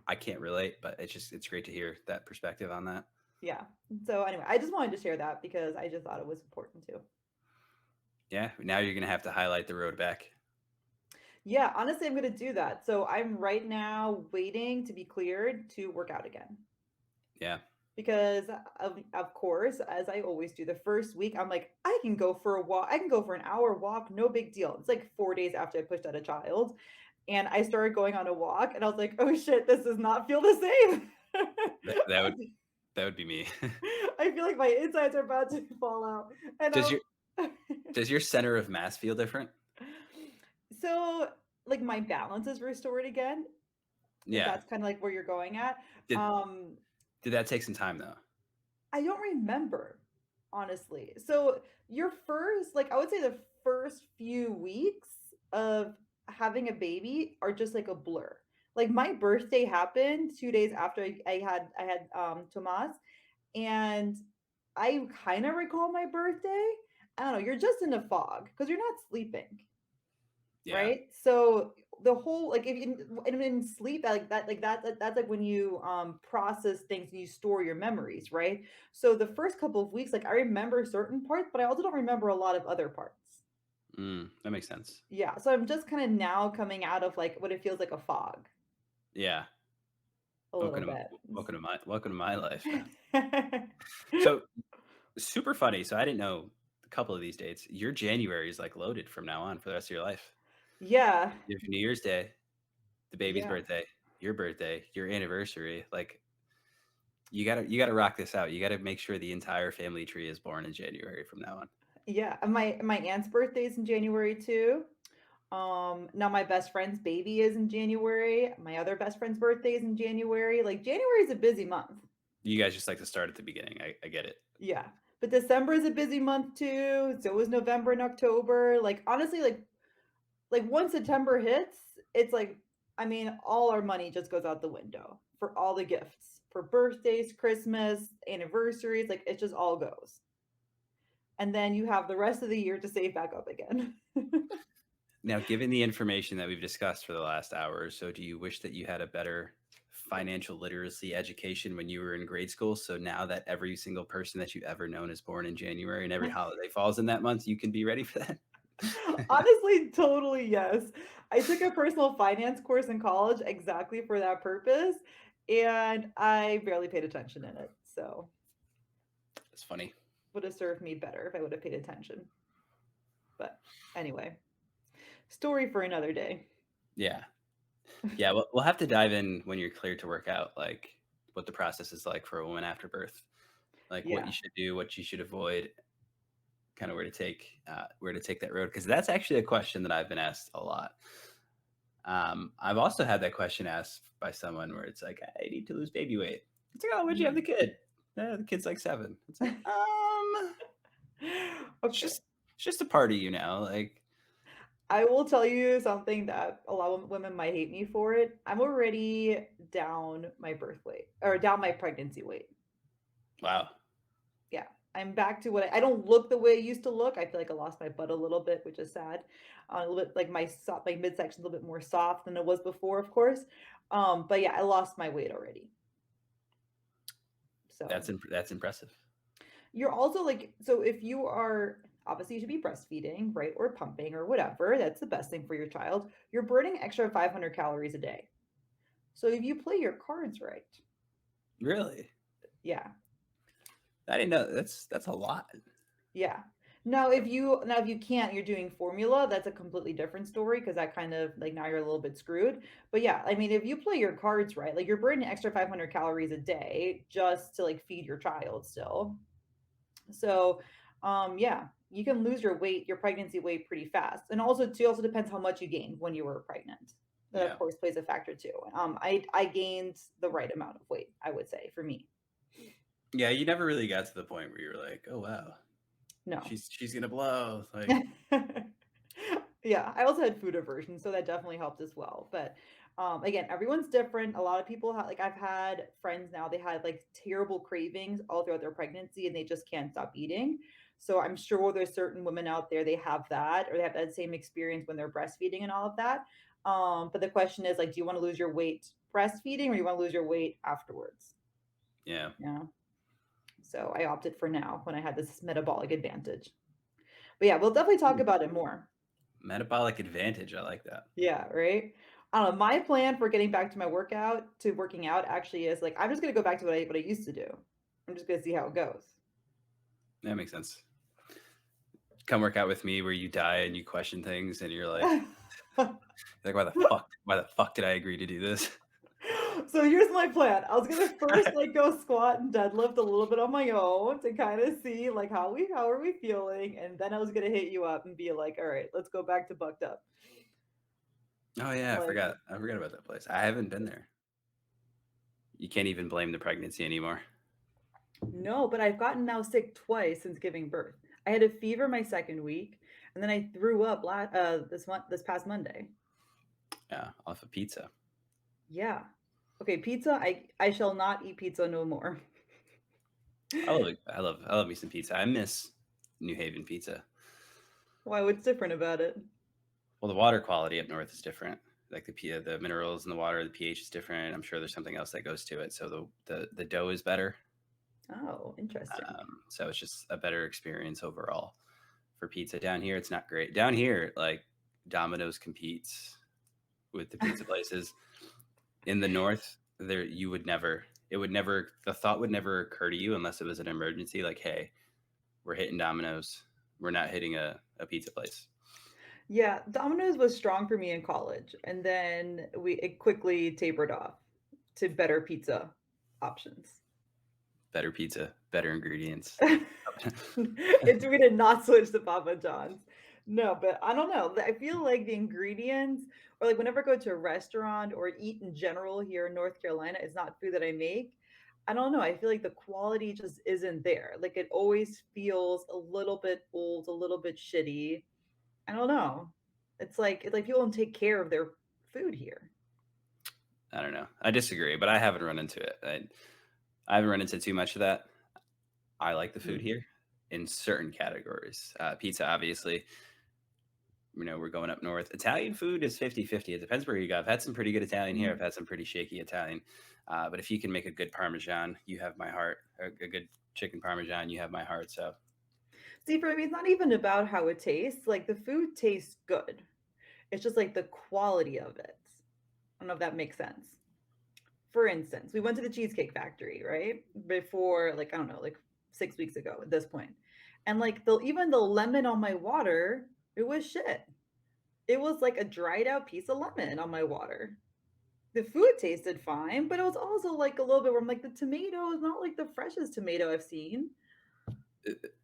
Speaker 2: I can't relate, but it's great to hear that perspective on that.
Speaker 1: Yeah. So anyway, I just wanted to share that because I just thought it was important too.
Speaker 2: Yeah, now you're gonna have to highlight the road back.
Speaker 1: Yeah, honestly, I'm gonna do that. So I'm right now waiting to be cleared to work out again.
Speaker 2: Yeah.
Speaker 1: Because of course, as I always do, the first week I'm like, I can go for a walk. I can go for an hour walk, no big deal. It's like 4 days after I pushed out a child, and I started going on a walk, and I was like, oh shit, this does not feel the same.
Speaker 2: That that would that would be me.
Speaker 1: I feel like my insides are about to fall out, and
Speaker 2: Does your
Speaker 1: I'm
Speaker 2: does your center of mass feel different?
Speaker 1: so like my balance is restored again. If
Speaker 2: Yeah.
Speaker 1: that's kind of like where you're going at.
Speaker 2: Did
Speaker 1: Um,
Speaker 2: did that take some time though?
Speaker 1: I don't remember, honestly. So your first, like I would say the first few weeks of having a baby are just like a blur. Like my birthday happened 2 days after I had Tomas, and I kind of recall my birthday. I don't know, you're just in a fog because you're not sleeping,
Speaker 2: Yeah.
Speaker 1: right? So the whole like if you in sleep that's like when you process things and you store your memories, right? So the first couple of weeks, like I remember certain parts, but I also don't remember a lot of other parts.
Speaker 2: That makes sense.
Speaker 1: Yeah, so I'm just kind of now coming out of like what it feels like a fog
Speaker 2: Yeah.
Speaker 1: a little bit.
Speaker 2: Welcome to my life. So super funny. So I didn't know a couple of these dates. Your January is like loaded from now on for the rest of your life.
Speaker 1: Yeah,
Speaker 2: You have New Year's Day, the baby's
Speaker 1: yeah,
Speaker 2: birthday, your anniversary. Like you gotta rock this out. You gotta make sure the entire family tree is born in January from now on.
Speaker 1: yeah. And my aunt's birthday is in January too. Now my best friend's baby is in January. My other best friend's birthday is in January. Like January is a busy month.
Speaker 2: You guys just like to start at the beginning. I get it.
Speaker 1: Yeah. But December is a busy month too. So is November and October. Like honestly, like once September hits, it's like I mean, all our money just goes out the window for all the gifts. For birthdays, Christmas, anniversaries, like it just all goes. And then you have the rest of the year to save back up again.
Speaker 2: Now, given the information that we've discussed for the last hour or so, do you wish that you had a better financial literacy education when you were in grade school? So now that every single person that you've ever known is born in January and every holiday falls in that month, you can be ready for that?
Speaker 1: Honestly, totally yes. I took a personal finance course in college exactly for that purpose, and I barely paid attention in it. So,
Speaker 2: It's funny.
Speaker 1: would have served me better if I would have paid attention. But anyway, story for another day.
Speaker 2: Yeah. Yeah. We'll have to dive in when you're cleared to work out, like what the process is like for a woman after birth, like what you
Speaker 1: Yeah.
Speaker 2: should do, what you should avoid, kind of where to take that road. Because that's actually a question that I've been asked a lot. I've also had that question asked by someone where it's like, I need to lose baby weight. It's like, oh, when'd you have the
Speaker 1: Mm.
Speaker 2: kid? The kid's like 7. It's like, it's
Speaker 1: Okay.
Speaker 2: just it's just a part of you now. Like,
Speaker 1: I will tell you something that a lot of women might hate me for it. I'm already down my birth weight or down my pregnancy weight.
Speaker 2: wow,
Speaker 1: Yeah, I'm back to what I don't look the way I used to look. I feel like I lost my butt a little bit, which is sad. A little bit like my midsection a little bit more soft than it was before, of course. But yeah, I lost my weight already. So
Speaker 2: that's impressive.
Speaker 1: you're also like so if you are obviously you should be breastfeeding, right, or pumping or whatever. That's the best thing for your child. You're burning extra 500 calories a day. So if you play your cards right,
Speaker 2: Really,
Speaker 1: yeah,
Speaker 2: I didn't know. That's a lot.
Speaker 1: yeah. Now if you can't, you're doing formula, that's a completely different story because that kind of like now you're a little bit screwed. But yeah, I mean if you play your cards right, like you're burning extra 500 calories a day just to like feed your child still. So yeah, you can lose your weight, your pregnancy weight pretty fast. And also too also depends how much you gained when you were pregnant. That of
Speaker 2: Yeah,
Speaker 1: course plays a factor too. I gained the right amount of weight, I would say, for me.
Speaker 2: yeah. You never really got to the point where you were like, oh wow,
Speaker 1: No.
Speaker 2: she's gonna blow. Like,
Speaker 1: Yeah, I also had food aversion, so that definitely helped as well. But again, everyone's different. A lot of people have like I've had friends now, they had like terrible cravings all throughout their pregnancy and they just can't stop eating. So I'm sure there's certain women out there they have that or they have that same experience when they're breastfeeding and all of that. But the question is like, do you want to lose your weight breastfeeding or do you want to lose your weight afterwards?
Speaker 2: yeah,
Speaker 1: Yeah. So I opted for now when I had this metabolic advantage. But yeah, we'll definitely talk
Speaker 2: Ooh,
Speaker 1: about it more.
Speaker 2: metabolic advantage. I like that.
Speaker 1: Yeah, right? I don't know, my plan for getting back to my workout to working out actually is, like, I'm just gonna go back to what I used to do. I'm just gonna see how it goes.
Speaker 2: That makes sense. Come work out with me where you die and you question things and you're like, why the fuck did I agree to do this?
Speaker 1: So here's my plan. I was gonna first, like, go squat and deadlift a little bit on my own to kinda see, like, how are we feeling, and then I was gonna hit you up and be like, "Alright, let's go back to bucked up."
Speaker 2: Oh yeah, I
Speaker 1: Like,
Speaker 2: forgot. I forgot about that place. I haven't been there. You can't even blame the pregnancy anymore.
Speaker 1: no, but I've gotten now sick twice since giving birth. I had a fever my 2nd week, and then I threw up this past Monday.
Speaker 2: Yeah, off of pizza.
Speaker 1: Yeah. Okay, pizza, I shall not eat pizza no more.
Speaker 2: I love me some pizza. New Haven pizza.
Speaker 1: Why? What's different about it?
Speaker 2: Well, the water quality up north is different. Like the minerals in the water, the pH is different. I'm sure there's something else that goes to it. So the dough is better.
Speaker 1: Oh, interesting.
Speaker 2: So it's just a better experience overall for pizza. Down here, it's not great. Down here, like Domino's competes with the pizza places. In the north, there you would never. It would never. The thought would never occur to you unless it was an emergency. Like, hey, we're hitting Domino's. We're not hitting a pizza place.
Speaker 1: Yeah, Domino's was strong for me in college, and then we it quickly tapered off to better pizza options.
Speaker 2: Better pizza, better ingredients.
Speaker 1: We did not switch to Papa John's. No, but I don't know. I feel like the ingredients, or like whenever I go to a restaurant or eat in general here in North Carolina, it's not food that I make. I don't know. I feel like the quality just isn't there. Like it always feels a little bit old, a little bit shitty. I don't know. It's like people don't take care of their food here.
Speaker 2: I don't know. I disagree, but I haven't run into it. I haven't run into too much of that. I like the food
Speaker 1: Mm.
Speaker 2: here in certain categories. Pizza, obviously, we're going up north. Italian food is 50-50. It depends where you go. I've had some pretty good Italian here. I've
Speaker 1: Mm.
Speaker 2: had some pretty shaky Italian. But if you can make a good Parmesan, you have my heart. A good chicken Parmesan, you have my heart. So
Speaker 1: See, for me, it's not even about how it tastes. Like the food tastes good. It's just like the quality of it. I don't know if that makes sense. For instance, we went to the Cheesecake Factory, right? Before, like, I don't know, like 6 weeks ago at this point. And like even the lemon on my water, it was shit. It was like a dried out piece of lemon on my water. The food tasted fine, but it was also like a little bit where I'm like, the tomato is not like the freshest tomato I've seen.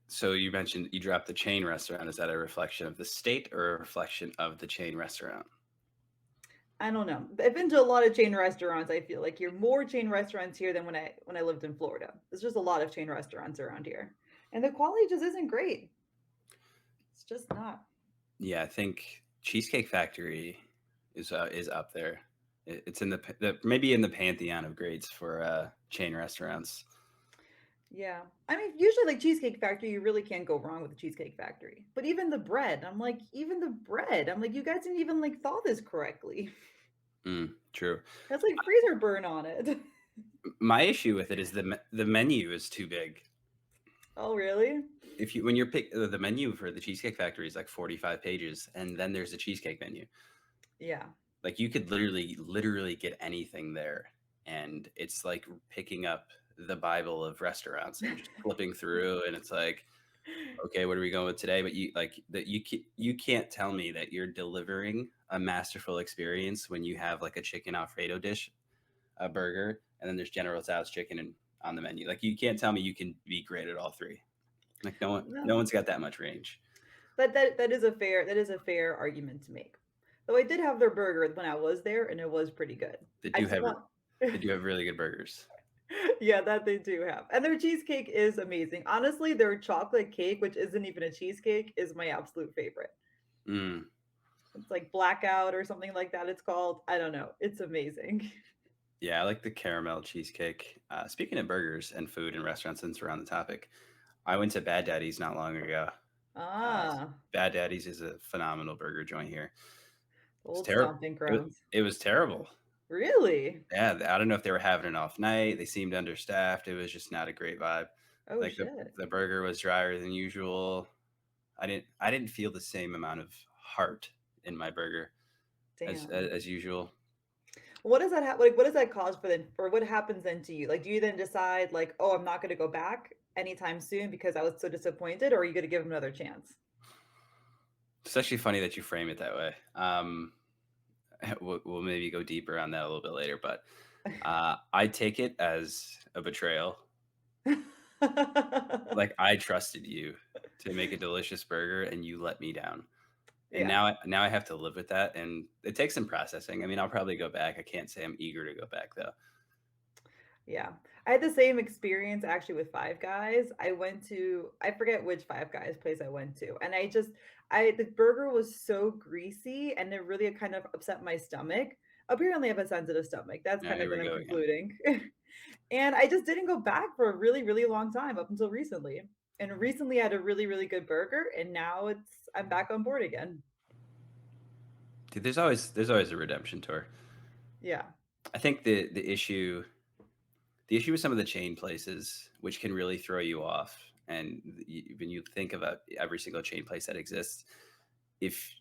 Speaker 2: so you mentioned you dropped the chain restaurant. Is that a reflection of the state or a reflection of the chain restaurant?
Speaker 1: I don't know. I've been to a lot of chain restaurants. I feel like you're more chain restaurants here than when I lived in Florida. There's just a lot of chain restaurants around here, and the quality just isn't great. It's just not.
Speaker 2: Yeah, I think Cheesecake Factory is up there. It's in the maybe in the pantheon of greats for chain restaurants.
Speaker 1: Yeah. I mean, usually like Cheesecake Factory, you really can't go wrong with the Cheesecake Factory. But even the bread, I'm like, even the bread, I'm like, you guys didn't even like thaw this correctly.
Speaker 2: True.
Speaker 1: That's like freezer burn on it.
Speaker 2: My issue with it is the menu is too big.
Speaker 1: Oh, really?
Speaker 2: If you when you're pick the menu for the Cheesecake Factory is like 45 pages, and then there's the cheesecake menu.
Speaker 1: Yeah.
Speaker 2: Like you could literally get anything there, and it's like picking up the Bible of restaurants and just flipping through, and it's like, okay, what are we going with today? But you like that you can't tell me that you're delivering a masterful experience when you have like a chicken Alfredo dish, a burger, and then there's General Tso's chicken on the menu. Like you can't tell me you can be great at all three. Like no
Speaker 1: No.
Speaker 2: one's got that much range.
Speaker 1: That is a fair argument to make. Though I did have their burger when I was there, and it was pretty good.
Speaker 2: They
Speaker 1: I
Speaker 2: do
Speaker 1: just
Speaker 2: have
Speaker 1: want
Speaker 2: they do have really good burgers.
Speaker 1: Yeah, that they do have. And their cheesecake is amazing. Honestly, their chocolate cake, which isn't even a cheesecake, is my absolute favorite.
Speaker 2: Mm,
Speaker 1: It's like blackout or something like that it's called. I don't know. It's amazing.
Speaker 2: yeah, I like the caramel cheesecake. Speaking of burgers and food and restaurants, since we're on the topic, I went to Bad Daddy's not long ago. Uh,
Speaker 1: Ah,
Speaker 2: Bad Daddy's is a phenomenal burger joint here. It's
Speaker 1: old
Speaker 2: terrible.
Speaker 1: stomping
Speaker 2: It,
Speaker 1: grounds.
Speaker 2: it was terrible.
Speaker 1: Really?
Speaker 2: Yeah, I don't know if they were having an off night. They seemed understaffed. It was just not a great vibe.
Speaker 1: Oh
Speaker 2: Like
Speaker 1: shit.
Speaker 2: the burger was drier than usual. I didn't feel the same amount of heart in my burger
Speaker 1: Damn.
Speaker 2: as usual.
Speaker 1: What does that like what does that cause for then or what happens then to you? Like do you then decide like, "Oh, I'm not going to go back anytime soon because I was so disappointed," or are you going to give them another chance?
Speaker 2: It's actually funny that you frame it that way. We'll maybe go deeper on that a little bit later, but I take it as a betrayal. Like I trusted you to make a delicious burger, and you let me down. And
Speaker 1: Yeah.
Speaker 2: now I have to live with that, and it takes some processing. I mean, I'll probably go back. I can't say I'm eager to go back though.
Speaker 1: Yeah. I had the same experience actually with Five Guys. I forget which Five Guys place I went to. And the burger was so greasy and it really kind of upset my stomach. Apparently I have a sensitive stomach. That's
Speaker 2: Now
Speaker 1: kind of
Speaker 2: here
Speaker 1: what
Speaker 2: we
Speaker 1: I'm
Speaker 2: go again.
Speaker 1: concluding. And I just didn't go back for a really, really long time up until recently. And recently I had a really, really good burger, and now I'm back on board again.
Speaker 2: Dude, there's always a redemption tour.
Speaker 1: Yeah.
Speaker 2: I think the issue with some of the chain places, which can really throw you off, and when you think about every single chain place that exists, if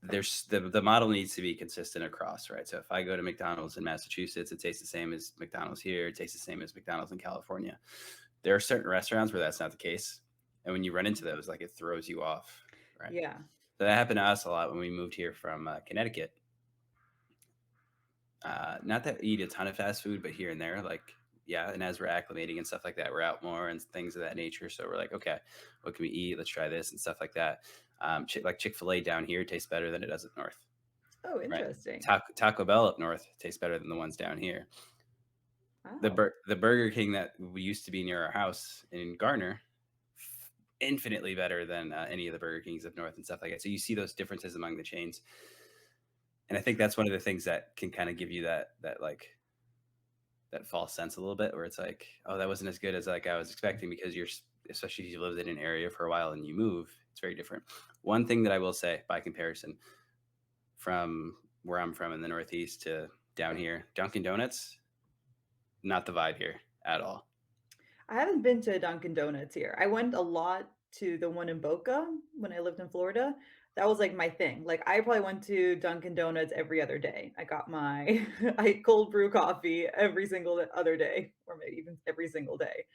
Speaker 2: there's the model needs to be consistent across, right? So if I go to McDonald's in Massachusetts, it tastes the same as McDonald's here, it tastes the same as McDonald's in California. There are certain restaurants where that's not the case, and when you run into those, like, it throws you off, right?
Speaker 1: Yeah.
Speaker 2: So that happened to us a lot when we moved here from Connecticut. Not that we eat a ton of fast food, but here and there, like, yeah. And as we're acclimating and stuff like that, we're out more and things of that nature. So we're like, okay, what can we eat? Let's try this and stuff like that. Like Chick-fil-A down here tastes better than it does up north,
Speaker 1: Oh,
Speaker 2: right?
Speaker 1: interesting.
Speaker 2: Taco Bell up north tastes better than the ones down here.
Speaker 1: Oh.
Speaker 2: The Burger King that we used to be near our house in Garner, infinitely better than any of the Burger Kings up north and stuff like that. So you see those differences among the chains, and I think that's one of the things that can kind of give you that like that false sense a little bit, where it's like, oh, that wasn't as good as like I was expecting, because especially if you lived in an area for a while and you move, it's very different. One thing that I will say by comparison, from where I'm from in the Northeast to down here, Dunkin' Donuts, not the vibe here at all.
Speaker 1: I haven't been to Dunkin' Donuts here. I went a lot to the one in Boca when I lived in Florida. That was like my thing. Like I probably went to Dunkin' Donuts every other day. I got my I cold brew coffee every single other day, or maybe even every single day.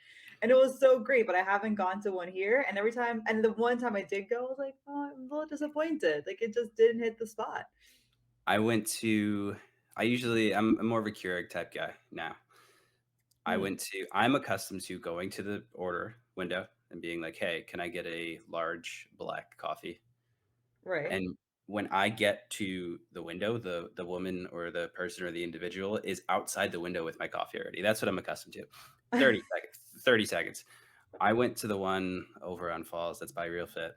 Speaker 1: And it was so great, but I haven't gone to one here. And every time, and the one time I did go, I was like, oh, I'm a little disappointed. Like it just didn't hit the spot.
Speaker 2: I went to, I'm more of a Keurig type guy now.
Speaker 1: Hmm.
Speaker 2: I'm accustomed to going to the order window and being like, hey, can I get a large black coffee?
Speaker 1: Right.
Speaker 2: And when I get to the window, the woman or the person or the individual is outside the window with my coffee already. That's what I'm accustomed to. 30 seconds. 30 seconds. I went to the one over on Falls that's by Real Fit.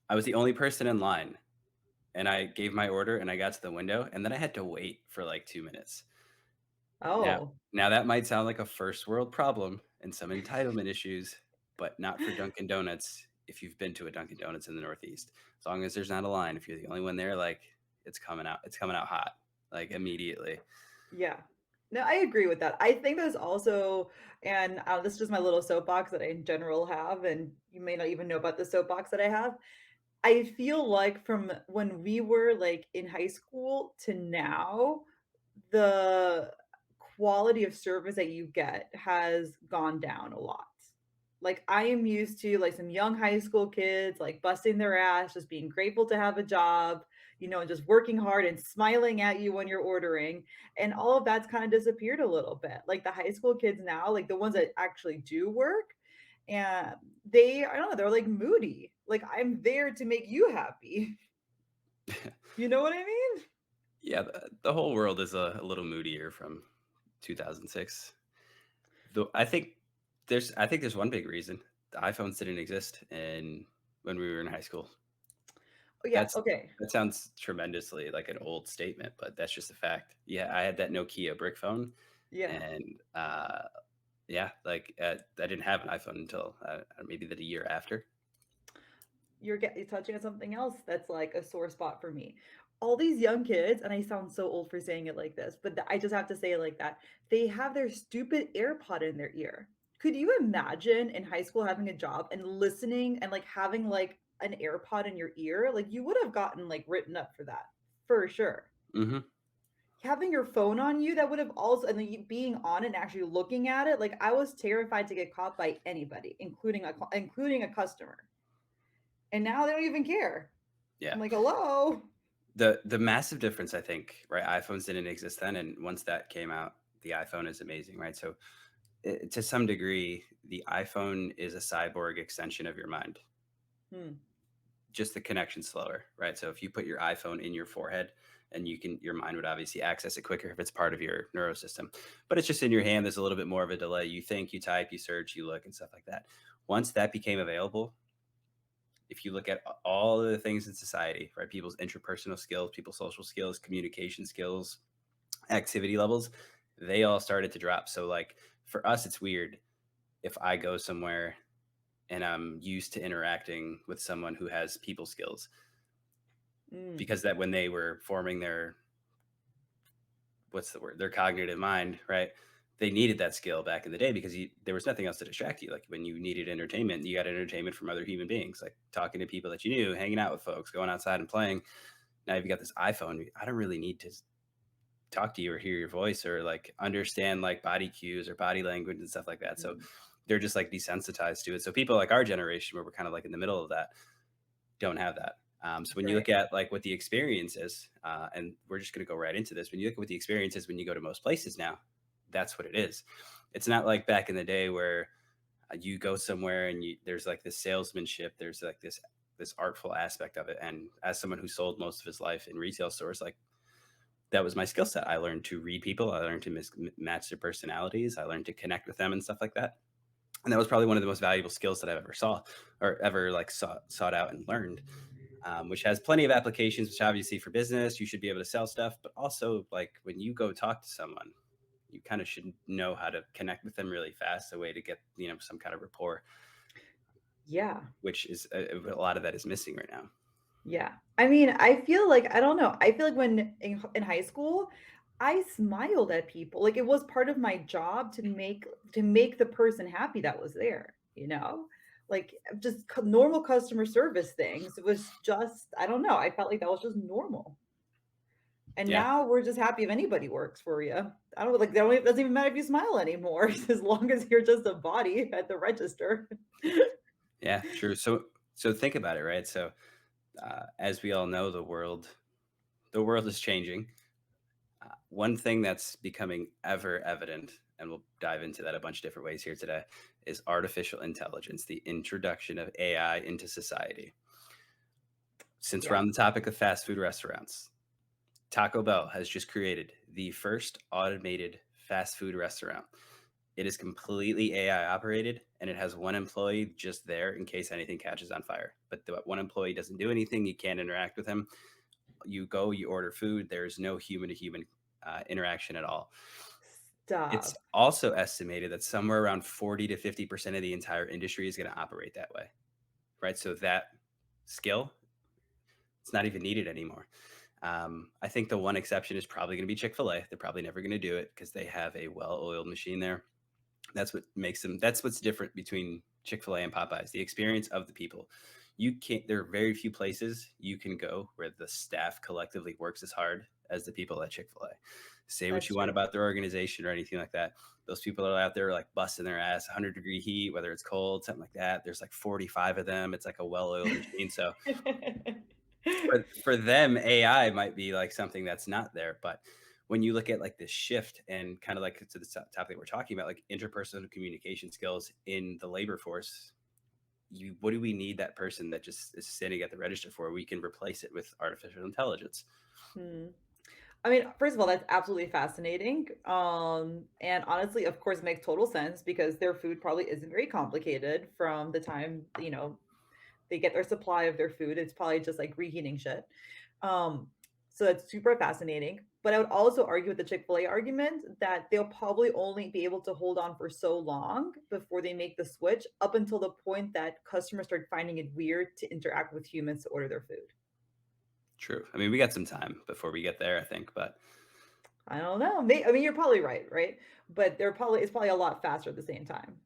Speaker 2: I was the only person in line, and I gave my order and I got to the window, and then I had to wait for like 2 minutes. Now
Speaker 1: Oh,
Speaker 2: now that might sound like a first world problem and some entitlement issues, but not for Dunkin' Donuts if you've been to a Dunkin' Donuts in the Northeast. As long as there's not a line, if you're the only one there, like, it's coming out hot, like, immediately.
Speaker 1: yeah. No, I agree with that. I think there's also, and this is just my little soapbox that I in general have, and you may not even know about the soapbox that I have. I feel like from when we were like in high school to now, the quality of service that you get has gone down a lot. Like I am used to like some young high school kids like busting their ass, just being grateful to have a job, and just working hard and smiling at you when you're ordering. And all of that's kind of disappeared a little bit. Like the high school kids now, like the ones that actually do work, and I don't know, they're like moody. Like I'm there to make you happy. You know what I mean?
Speaker 2: Yeah, the whole world is a little moodier from 2006. Though I think there's one big reason. The iPhones didn't exist when we were in high school.
Speaker 1: Oh yeah,
Speaker 2: That's
Speaker 1: okay.
Speaker 2: that sounds tremendously like an old statement, but that's just a fact. Yeah, I had that Nokia brick phone,
Speaker 1: Yeah.
Speaker 2: and yeah, like I didn't have an iPhone until maybe a year after.
Speaker 1: You're touching on something else that's like a sore spot for me. All these young kids, and I sound so old for saying it like this, but I just have to say it like that. They have their stupid AirPod in their ear. Could you imagine in high school having a job and listening and like having like an AirPod in your ear? Like you would have gotten like written up for that for sure.
Speaker 2: Hmm.
Speaker 1: Having your phone on you, that would have also, and then you being on it and actually looking at it, like I was terrified to get caught by anybody, including a customer. And now they don't even care. I'm
Speaker 2: Yeah,
Speaker 1: like, hello.
Speaker 2: the massive difference, I think, right? iPhones didn't exist then, and once that came out, the iPhone is amazing, right? So to some degree, the iPhone is a cyborg extension of your mind.
Speaker 1: Hmm.
Speaker 2: Just the connection slower, right? So if you put your iPhone in your forehead, and your mind would obviously access it quicker if it's part of your neurosystem. But it's just in your hand. There's a little bit more of a delay. You think, you type, you search, you look, and stuff like that. Once that became available, if you look at all of the things in society, right? People's interpersonal skills, people's social skills, communication skills, activity levels, they all started to drop. So like for us, it's weird if I go somewhere. and I'm used to interacting with someone who has people skills,
Speaker 1: Mm,
Speaker 2: because that when they were forming their, what's the word, their cognitive mind, right? They needed that skill back in the day because there was nothing else to distract you. Like when you needed entertainment, you got entertainment from other human beings, like talking to people that you knew, hanging out with folks, going outside and playing. Now you've got this iPhone. I don't really need to talk to you or hear your voice or like understand like body cues or body language and stuff like that. So
Speaker 1: mm,
Speaker 2: they're just like desensitized to it. So people like our generation, where we're kind of like in the middle of that, don't have that. So when you
Speaker 1: right.
Speaker 2: look at like what the experience is, and we're just going to go right into this. When you look at what the experience is when you go to most places now, that's what it is. It's not like back in the day where you go somewhere and there's like this salesmanship. There's like this artful aspect of it. And as someone who sold most of his life in retail stores, like that was my skill set. I learned to read people. I learned to match their personalities. I learned to connect with them and stuff like that. And that was probably one of the most valuable skills that I've ever saw or ever like sought out and learned, which has plenty of applications, which obviously for business, you should be able to sell stuff. But also like when you go talk to someone, you kind of should know how to connect with them really fast, a way to get, some kind of rapport,
Speaker 1: Yeah.
Speaker 2: which is a lot of that is missing right now.
Speaker 1: Yeah. I mean, I feel like I don't know. I feel like when in high school, I smiled at people. Like it was part of my job to make the person happy that was there, you know? Like just normal customer service things. It was just I don't know. I felt like that was just normal. And
Speaker 2: Yeah.
Speaker 1: now we're just happy if anybody works for you. I don't like they don't, it doesn't even matter if you smile anymore as long as you're just a body at the register.
Speaker 2: Yeah, true. So think about it, right? So as we all know, the world is changing. One thing that's becoming ever evident, and we'll dive into that a bunch of different ways here today, is artificial intelligence, the introduction of AI into society. Since we're
Speaker 1: Yeah.
Speaker 2: on the topic of fast food restaurants, Taco Bell has just created the first automated fast food restaurant. It is completely AI operated and it has one employee just there in case anything catches on fire. But the one employee doesn't do anything. You can't interact with him. You go, you order food. There's no human to human interaction at all. It's
Speaker 1: Stop.
Speaker 2: also estimated that somewhere around 40 to 50% of the entire industry is going to operate that way, right? So that skill, it's not even needed anymore. I think the one exception is probably going to be Chick-fil-A. They're probably never going to do it because they have a well-oiled machine there. That's what's different between Chick-fil-A and Popeyes, the experience of the people. There are very few places you can go where the staff collectively works as hard as the people at Chick-fil-A. Say what
Speaker 1: That's
Speaker 2: you want
Speaker 1: true.
Speaker 2: about their organization or anything like that. Those people are out there like busting their ass, 100-degree heat, whether it's cold, something like that. There's like 45 of them. It's like a well-oiled machine. So for them, AI might be like something that's not there. But when you look at like this shift and kind of like to the topic we're talking about, like interpersonal communication skills in the labor force, what do we need that person that just is sitting at the register for? We can replace it with artificial intelligence.
Speaker 1: Hmm. I mean, first of all, that's absolutely fascinating. And honestly, of course, it makes total sense because their food probably isn't very complicated from the time, they get their supply of their food. It's probably just like reheating shit. Um, so that's super fascinating. But I would also argue with the Chick-fil-A argument that they'll probably only be able to hold on for so long before they make the switch up until the point that customers start finding it weird to interact with humans to order their food.
Speaker 2: True. I mean, we got some time before we get there, I think, but
Speaker 1: I don't know. I mean, you're probably right, right? But it's probably a lot faster at the same time.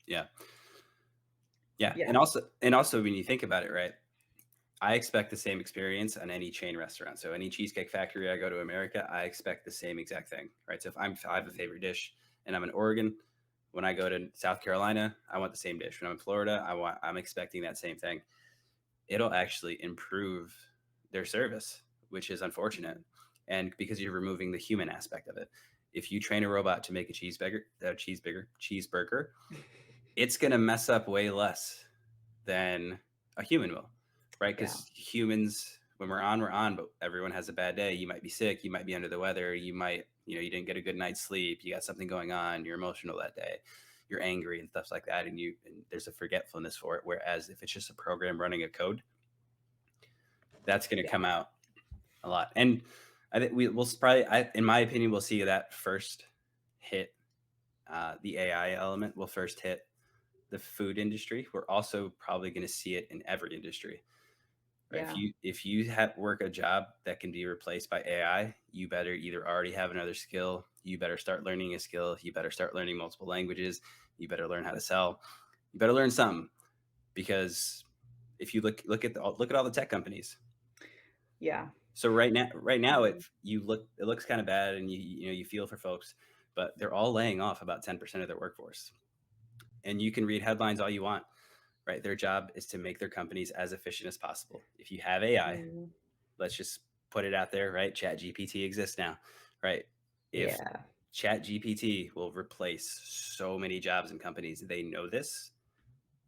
Speaker 2: yeah. Yeah.
Speaker 1: Yeah,
Speaker 2: And also when you think about it, right? I expect the same experience on any chain restaurant. So any Cheesecake Factory I go to America, I expect the same exact thing, right? So if I have a favorite dish and I'm in Oregon, when I go to South Carolina, I want the same dish. When I'm in Florida, I'm expecting that same thing. It'll actually improve their service, which is unfortunate. And because you're removing the human aspect of it. If you train a robot to make a cheeseburger, it's going to mess up way less than a human will, right?
Speaker 1: yeah,
Speaker 2: Because humans, when we're on, but everyone has a bad day. You might be sick, you might be under the weather, you didn't get a good night's sleep, you got something going on, you're emotional that day, you're angry and stuff like that, and there's a forgetfulness for it. Whereas if it's just a program running a code, that's going to
Speaker 1: yeah,
Speaker 2: come out a lot. And I think we'll probably, in my opinion, we'll see that first hit. The AI element will first hit the food industry, we're also probably going to see it in every industry. Right?
Speaker 1: Yeah.
Speaker 2: If you have work a job that can be replaced by AI, you better either already have another skill, you better start learning a skill, you better start learning multiple languages, you better learn how to sell, you better learn something because if you look at all the tech companies.
Speaker 1: Yeah.
Speaker 2: So right now
Speaker 1: Mhm.
Speaker 2: it looks kind of bad and you feel for folks, but they're all laying off about 10% of their workforce. And you can read headlines all you want, right? Their job is to make their companies as efficient as possible. If you have AI,
Speaker 1: Mhm.
Speaker 2: let's just put it out there, right? Chat GPT exists now, right? If
Speaker 1: Yeah.
Speaker 2: Chat GPT will replace so many jobs in companies, they know this,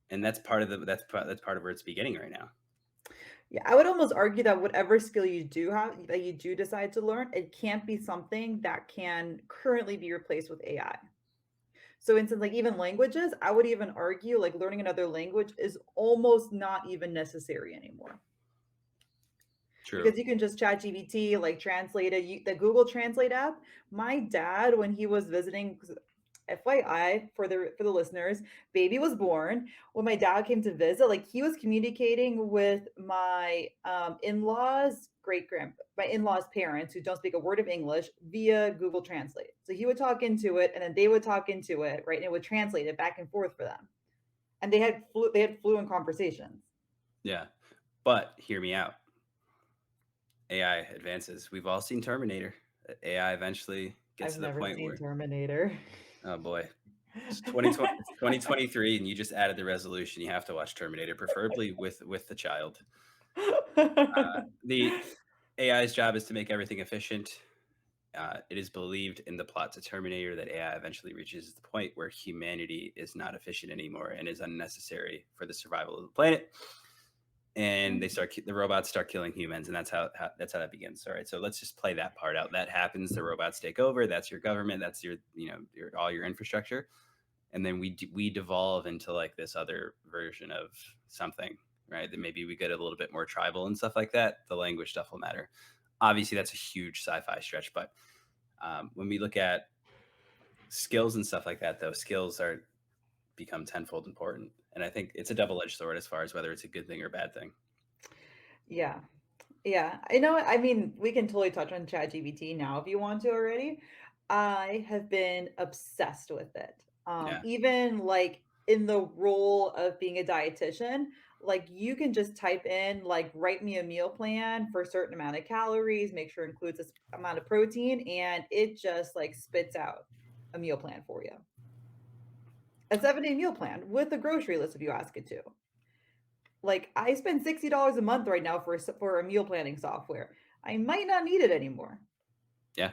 Speaker 2: and that's part of where it's beginning right now.
Speaker 1: Yeah, I would almost argue that whatever skill you do have that you do decide to learn, it can't be something that can currently be replaced with AI. So instance, like even languages, I would even argue like learning another language is almost not even necessary anymore.
Speaker 2: True.
Speaker 1: Because you can just chat GBT, like translate it. The Google Translate app. My dad, when he was visiting, FYI for the listeners, baby was born. When my dad came to visit, like he was communicating with my in-laws, my in-laws' parents who don't speak a word of English via Google Translate. So he would talk into it, and then they would talk into it, right? And it would translate it back and forth for them. And they had fluent conversations.
Speaker 2: Yeah. But hear me out. AI advances. We've all seen Terminator. AI eventually gets
Speaker 1: I've
Speaker 2: to the
Speaker 1: never
Speaker 2: point
Speaker 1: seen
Speaker 2: where,
Speaker 1: Terminator.
Speaker 2: oh boy, it's 2023 and you just added the resolution. You have to watch Terminator, preferably with the child. The AI's job is to make everything efficient. It is believed in the plot to Terminator that AI eventually reaches the point where humanity is not efficient anymore and is unnecessary for the survival of the planet. And the robots start killing humans, and that's how that begins. All right, so let's just play that part out. That happens. The robots take over. That's your government. That's your all your infrastructure, and then we devolve into like this other version of something, right? That maybe we get a little bit more tribal and stuff like that. The language stuff will matter. Obviously, that's a huge sci-fi stretch, but when we look at skills and stuff like that, those skills are become tenfold important. And I think it's a double-edged sword as far as whether it's a good thing or a bad thing.
Speaker 1: Yeah. Yeah, I know. I mean, we can totally touch on ChatGPT now if you want to already. I have been obsessed with it.
Speaker 2: Yeah.
Speaker 1: Even like in the role of being a dietitian, like you can just type in like write me a meal plan for a certain amount of calories, make sure it includes this amount of protein, and it just like spits out a meal plan for you. A 7-day meal plan with a grocery list if you ask it to. Like, I spend $60 a month right now for a meal planning software. I might not need it anymore.
Speaker 2: Yeah.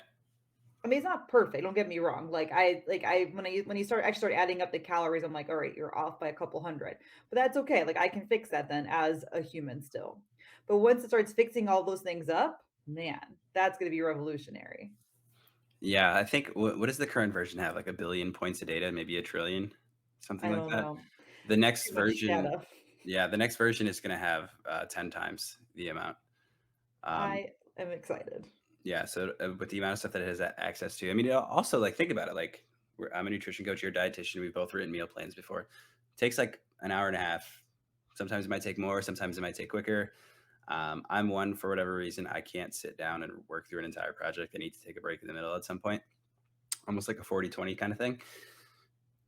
Speaker 1: I mean, it's not perfect, don't get me wrong. When you start adding up the calories, I'm like, "All right, you're off by a couple hundred." But that's okay, like, I can fix that then as a human still. But once it starts fixing all those things up, man, that's gonna be revolutionary.
Speaker 2: Yeah, I think what does the current version have? Like a billion points of data, maybe a trillion, something
Speaker 1: I
Speaker 2: like
Speaker 1: don't
Speaker 2: that.
Speaker 1: know.
Speaker 2: The next
Speaker 1: Too much
Speaker 2: version,
Speaker 1: data.
Speaker 2: yeah, the next version is going to have 10 times the amount. Um,
Speaker 1: I am excited.
Speaker 2: yeah, so with the amount of stuff that it has access to, I mean, also like think about it. Like I'm a nutrition coach, you're a dietitian. We've both written meal plans before. It takes like an hour and a half. Sometimes it might take more. Sometimes it might take quicker. I'm one for whatever reason. I can't sit down and work through an entire project. I need to take a break in the middle at some point, almost like a 40-20 kind of thing.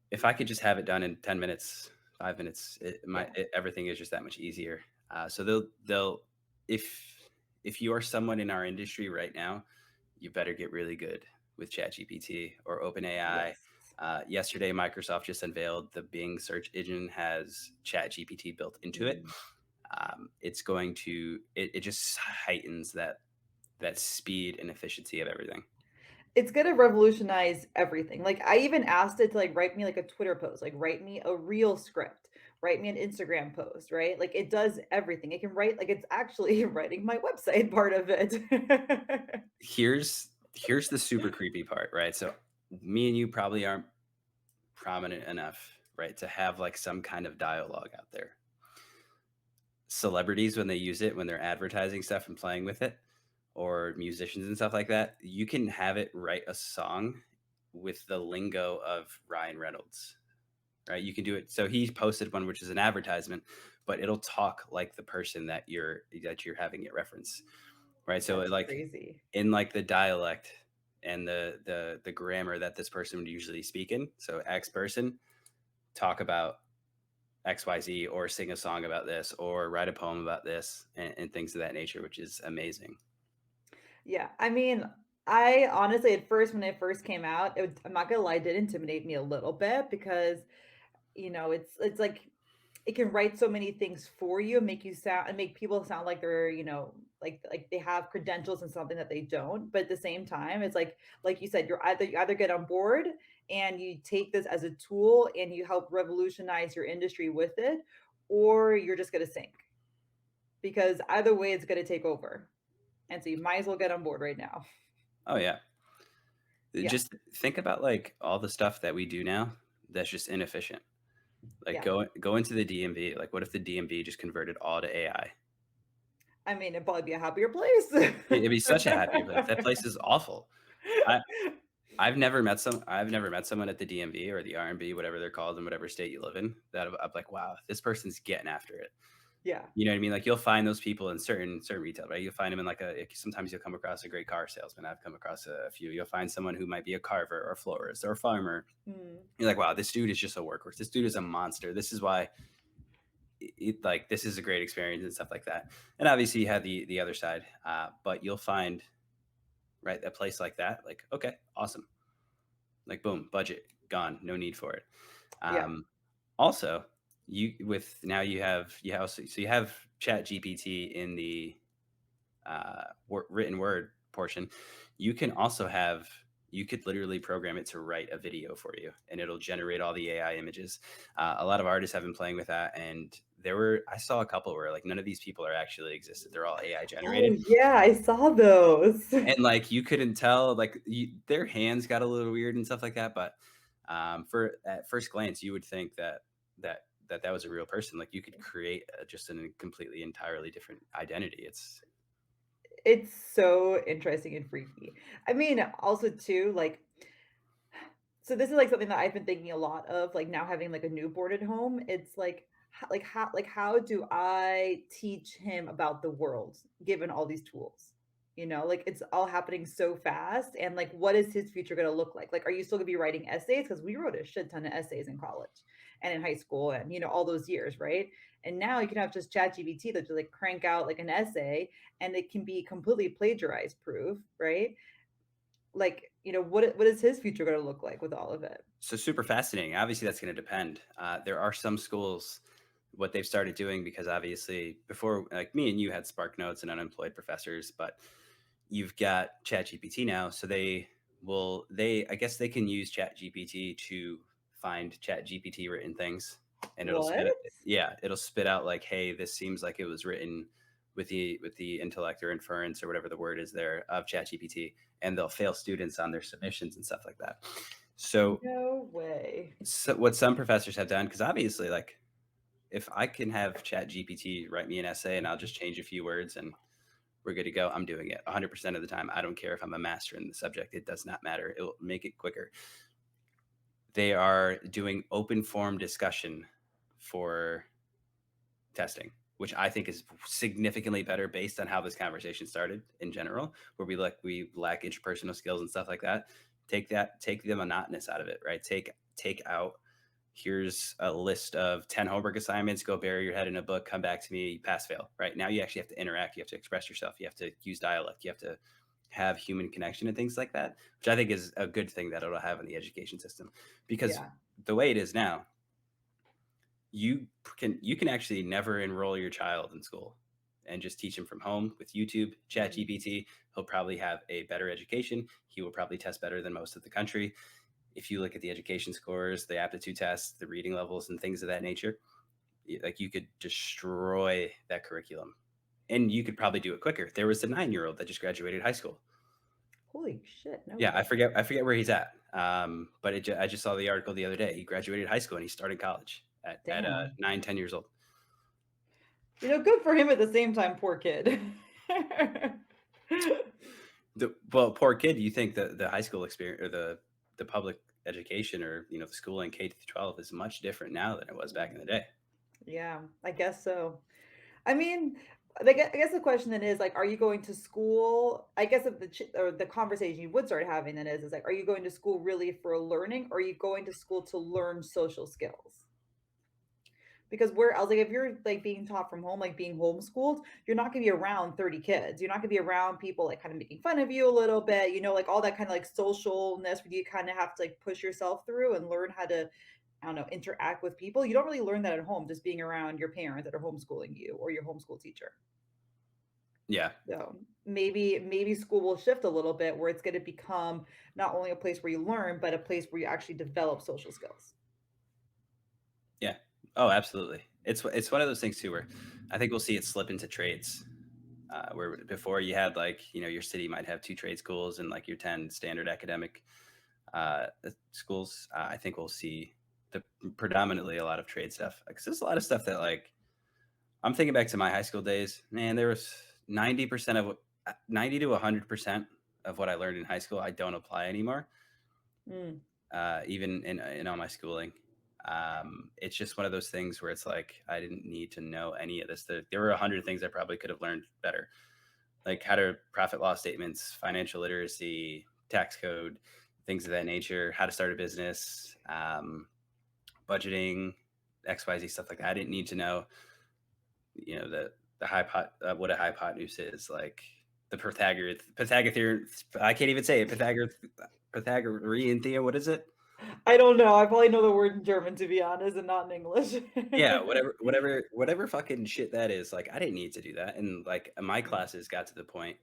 Speaker 2: If I could just have it done in 10 minutes, 5 minutes,
Speaker 1: Yeah.
Speaker 2: everything is just that much easier. So they'll if you are someone in our industry right now, you better get really good with ChatGPT or OpenAI.
Speaker 1: Yes.
Speaker 2: Yesterday, Microsoft just unveiled the Bing search engine has ChatGPT built into it.
Speaker 1: Mm.
Speaker 2: It's going to it just heightens that speed and efficiency of everything.
Speaker 1: It's gonna revolutionize everything. Like, I even asked it to, like, write me, like, a Twitter post, like, write me a real script, write me an Instagram post, right? Like, it does everything. It can write like, it's actually writing my website part of it.
Speaker 2: Here's the super creepy part, right? So me and you probably aren't prominent enough, right, to have like some kind of dialogue out there. Celebrities, when they use it, when they're advertising stuff and playing with it, or musicians and stuff like that, you can have it write a song with the lingo of Ryan Reynolds, right? You can do it. So he posted one which is an advertisement, but it'll talk like the person that you're having it reference, right? So
Speaker 1: That's
Speaker 2: like
Speaker 1: crazy.
Speaker 2: in like the dialect and the grammar that this person would usually speak in. So X person talk about XYZ or sing a song about this or write a poem about this and things of that nature, which is amazing.
Speaker 1: Yeah, I mean, I honestly, at first, when it first came out, I'm not gonna lie, it did intimidate me a little bit because, it's like it can write so many things for you and make you sound and make people sound like they're, like they have credentials in something that they don't. But at the same time, it's like you said, you either get on board and you take this as a tool and you help revolutionize your industry with it, or you're just gonna sink because either way, it's gonna take over. And so you might as well get on board right now.
Speaker 2: Oh yeah.
Speaker 1: Yeah.
Speaker 2: Just think about like all the stuff that we do now that's just inefficient. Like
Speaker 1: Yeah.
Speaker 2: go into the DMV. Like what if the DMV just converted all to AI?
Speaker 1: I mean, it'd probably be a happier place.
Speaker 2: It'd be such a happier place. That place is awful. I I've never met someone at the DMV or the RMB, whatever they're called in whatever state you live in, that I'm like, wow, this person's getting after it.
Speaker 1: Yeah.
Speaker 2: You know what I mean? Like you'll find those people in certain retail, right? You'll find them in sometimes you'll come across a great car salesman. I've come across a few. You'll find someone who might be a carver or a florist or a farmer.
Speaker 1: Mm.
Speaker 2: You're like, wow, this dude is just a workhorse. This dude is a monster. This is why like this is a great experience and stuff like that. And obviously you have the other side, but you'll find right a place like that. Like okay, awesome. Like boom, budget gone, no need for it.
Speaker 1: Yeah.
Speaker 2: Um, Also, you with now you have so you have Chat GPT in the written word portion. You can also have you could literally program it to write a video for you, and it'll generate all the AI images. A lot of artists have been playing with that, and I saw a couple where like none of these people are actually existed. They're all AI
Speaker 1: Oh,
Speaker 2: generated,
Speaker 1: yeah, I saw those.
Speaker 2: and like you couldn't tell their hands got a little weird and stuff like that, but for at first glance you would think that was a real person. Like you could create just a completely entirely different identity.
Speaker 1: It's so interesting and freaky. I mean, also too, like, so this is like something that I've been thinking a lot of, like now having like a newborn at home. It's like how do I teach him about the world given all these tools? Like it's all happening so fast, and like what is his future going to look like? Like, are you still going to be writing essays? Because we wrote a shit ton of essays in college and in high school, and all those years, right? And now you can have just chat gbt that just like crank out like an essay, and it can be completely plagiarized proof, right? Like, what is his future going to look like with all of it?
Speaker 2: So super fascinating. Obviously, that's going to depend. There are some schools what they've started doing because obviously before like me and you had Spark Notes and unemployed professors, but you've got ChatGPT now, so they I guess they can use ChatGPT to find ChatGPT written things, and
Speaker 1: What?
Speaker 2: it'll spit out like, hey, this seems like it was written with the intellect or inference or whatever the word is there of ChatGPT, and they'll fail students on their submissions and stuff like that. So
Speaker 1: No way.
Speaker 2: what some professors have done, because obviously, like, if I can have Chat GPT write me an essay and I'll just change a few words and we're good to go, I'm doing it 100% of the time. I don't care if I'm a master in the subject. It does not matter. It will make it quicker. They are doing open form discussion for testing, which I think is significantly better based on how this conversation started in general, where we lack interpersonal skills and stuff like that. Take the monotonous out of it, right? Take out here's a list of 10 homework assignments, go bury your head in a book, come back to me, pass fail. Right now you actually have to interact, you have to express yourself, you have to use dialect, you have to have human connection and things like that, which I think is a good thing that it'll have in the education system. Because
Speaker 1: Yeah.
Speaker 2: the way it is now, you can actually never enroll your child in school and just teach him from home with YouTube, Chat
Speaker 1: Mhm.
Speaker 2: GPT. He'll probably have a better education. He will probably test better than most of the country. If you look at the education scores, the aptitude tests, the reading levels, and things of that nature, like you could destroy that curriculum, and you could probably do it quicker. There was a 9-year-old that just graduated high school.
Speaker 1: Holy shit, no
Speaker 2: Yeah,
Speaker 1: way.
Speaker 2: I forget where he's at. But I just saw the article the other day. He graduated high school and he started college at
Speaker 1: Damn.
Speaker 2: 9, 10 years old.
Speaker 1: Good for him at the same time, poor kid.
Speaker 2: Well, poor kid. You think the high school experience or the public education or the schooling K through 12 is much different now than it was back in the day.
Speaker 1: Yeah, I guess so. I mean, I guess the question then is like, are you going to school? I guess if or the conversation you would start having then is like, are you going to school really for learning, or are you going to school to learn social skills? Because where else, like, if you're like being taught from home, like being homeschooled, you're not going to be around 30 kids. You're not going to be around people like kind of making fun of you a little bit, like all that kind of like socialness where you kind of have to like push yourself through and learn how to, I don't know, interact with people. You don't really learn that at home just being around your parents that are homeschooling you or your homeschool teacher.
Speaker 2: Yeah,
Speaker 1: So maybe school will shift a little bit where it's going to become not only a place where you learn, but a place where you actually develop social skills.
Speaker 2: yeah. Oh, absolutely. It's one of those things too where I think we'll see it slip into trades. Where before you had like your city might have two trade schools and like your 10 standard academic schools. I think we'll see the predominantly a lot of trade stuff because there's a lot of stuff that like I'm thinking back to my high school days. Man, there was 90% of 90 to 100% of what I learned in high school I don't apply anymore.
Speaker 1: Mm,
Speaker 2: Even in all my schooling. It's just one of those things where it's like I didn't need to know any of this. There were 100 things I probably could have learned better, like how to profit loss statements, financial literacy, tax code, things of that nature, how to start a business, budgeting, XYZ stuff like that. I didn't need to know, the what a hypotenuse is, like the Pythagorean. I can't even say it. Pythagorean theorem. What is it?
Speaker 1: I don't know. I probably know the word in German, to be honest, and not in English.
Speaker 2: Yeah, whatever fucking shit that is. Like, I didn't need to do that, and like my classes got to the point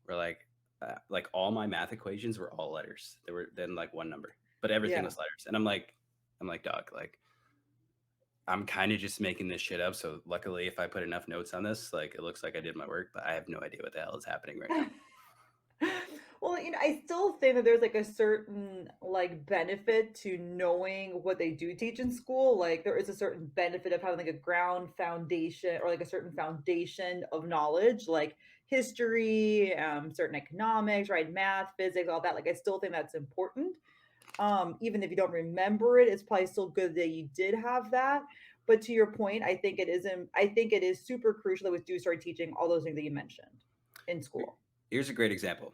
Speaker 2: where like all my math equations were all letters. There were then like one number, but everything
Speaker 1: Yeah.
Speaker 2: was letters. And I'm like, dog, like I'm kind of just making this shit up. So luckily, if I put enough notes on this, like it looks like I did my work, but I have no idea what the hell is happening right now.
Speaker 1: Well, I still think that there's like a certain like benefit to knowing what they do teach in school. Like there is a certain benefit of having like a ground foundation or like a certain foundation of knowledge, like history, certain economics, right? Math, physics, all that. Like I still think that's important. Even if you don't remember it, it's probably still good that you did have that. But to your point, I think it is super crucial that we do start teaching all those things that you mentioned in school.
Speaker 2: Here's a great example.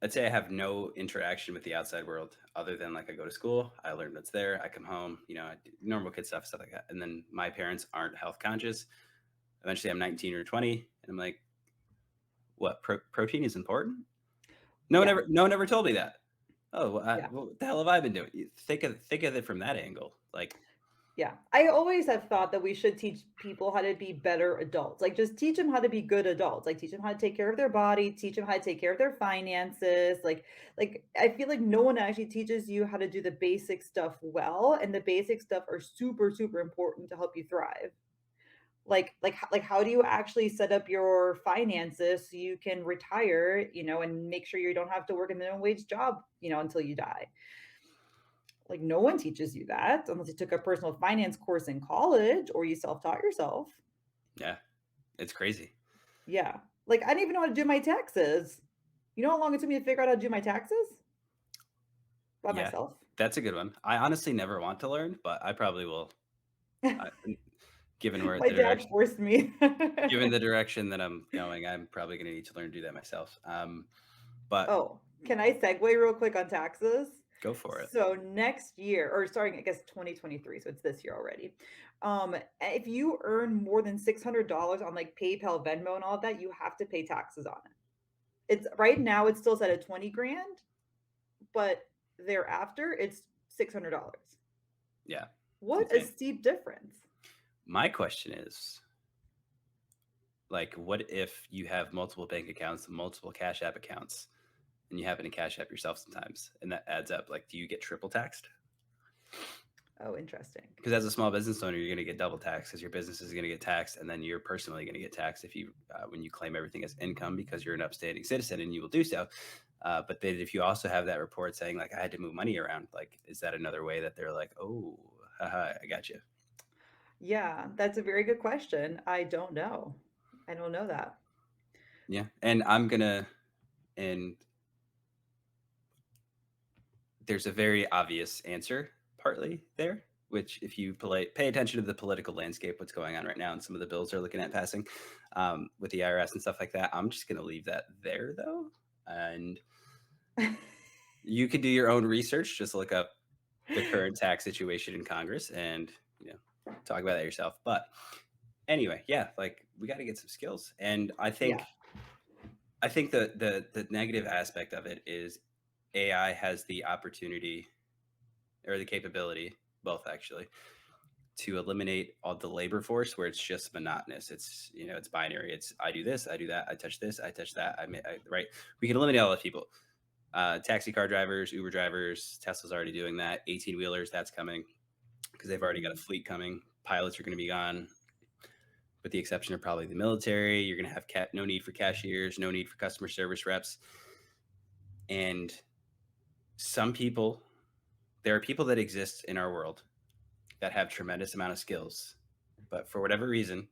Speaker 2: Let's say I have no interaction with the outside world other than like I go to school, I learn what's there, I come home, I do normal kid stuff like that. And then my parents aren't health conscious. Eventually I'm 19 or 20 and I'm like, what, protein is important?
Speaker 1: Yeah.
Speaker 2: No one ever told me that. Oh, well,
Speaker 1: Yeah.
Speaker 2: what the hell have I been doing? Think of it from that angle. Like,
Speaker 1: Yeah. I always have thought that we should teach people how to be better adults. Like just teach them how to be good adults. Like teach them how to take care of their body, teach them how to take care of their finances. Like I feel like no one actually teaches you how to do the basic stuff well, and the basic stuff are super super important to help you thrive. Like how do you actually set up your finances so you can retire, and make sure you don't have to work a minimum wage job, until you die. Like no one teaches you that unless you took a personal finance course in college or you self-taught yourself.
Speaker 2: yeah, it's crazy.
Speaker 1: Yeah. Like I didn't even know how to do my taxes. You know how long it took me to figure out how to do my taxes by
Speaker 2: Yeah,
Speaker 1: myself?
Speaker 2: that's a good one. I honestly never want to learn, but I probably will. I, given where
Speaker 1: My
Speaker 2: the
Speaker 1: dad
Speaker 2: direction,
Speaker 1: forced me.
Speaker 2: given the direction that I'm going, I'm probably going to need to learn to do that myself. But
Speaker 1: Oh, can I segue real quick on taxes?
Speaker 2: go for it.
Speaker 1: So next year, or starting, I guess 2023, so it's this year already. If you earn more than $600 on like PayPal, Venmo, and all of that, you have to pay taxes on it. It's right now it's still set at 20 grand, but thereafter it's $600.
Speaker 2: Yeah, it's
Speaker 1: What a
Speaker 2: insane.
Speaker 1: steep difference.
Speaker 2: My question is, like, what if you have multiple bank accounts, multiple Cash App accounts, and you happen to Cash App yourself sometimes, and that adds up? Like, do you get triple taxed?
Speaker 1: Oh, interesting.
Speaker 2: Because as a small business owner, you're going to get double taxed because your business is going to get taxed, and then you're personally going to get taxed if you when you claim everything as income because you're an upstanding citizen and you will do so. But then if you also have that report saying like I had to move money around, like is that another way that they're like, oh, haha, I got you?
Speaker 1: Yeah, that's a very good question. I don't know. I don't know that.
Speaker 2: Yeah, and I'm gonna and there's a very obvious answer partly there, which if you pay attention to the political landscape, what's going on right now, and some of the bills they're looking at passing with the IRS and stuff like that. I'm just going to leave that there though, and you could do your own research. Just look up the current tax situation in Congress and talk about that yourself. But anyway, yeah, like we got to get some skills, and
Speaker 1: Yeah.
Speaker 2: I think the negative aspect of it is AI has the opportunity or the capability, both actually, to eliminate all the labor force where it's just monotonous. It's binary. It's I do this, I do that, I touch this, I touch that. Right. We can eliminate all those people. Taxi car drivers, Uber drivers, Tesla's already doing that. 18 wheelers, that's coming because they've already got a
Speaker 1: Mhm.
Speaker 2: fleet coming. Pilots are going to be gone, with the exception of probably the military. You're going to have no need for cashiers, no need for customer service reps, and some people. There are people that exist in our world that have tremendous amount of skills, but for whatever reason,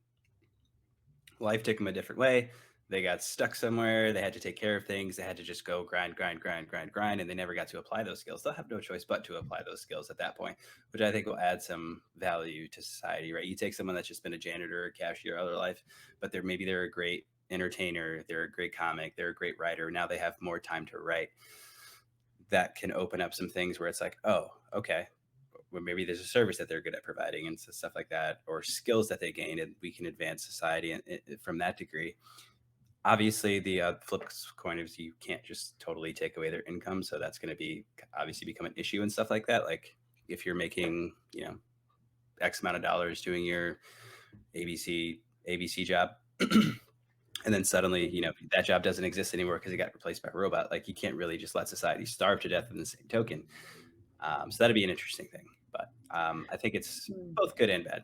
Speaker 2: life took them a different way. They got stuck somewhere. They had to take care of things. They had to just go grind, grind, grind, grind, grind, and they never got to apply those skills. They'll have no choice but to apply those skills at that point, which I think will add some value to society. Right? You take someone that's just been a janitor or cashier all their life, but they're a great entertainer. They're a great comic. They're a great writer. Now they have more time to write. That can open up some things where it's like, oh, okay, where maybe there's a service that they're good at providing and stuff like that, or skills that they gain, and we can advance society from that degree. Obviously, the flip coin is you can't just totally take away their income, so that's going to be obviously become an issue and stuff like that. Like if you're making X amount of dollars doing your ABC job, and then suddenly that job doesn't exist anymore because it got replaced by a robot. Like you can't really just let society starve to death in the same token. So that'd be an interesting thing. But I think it's
Speaker 1: Hmm.
Speaker 2: both good and bad.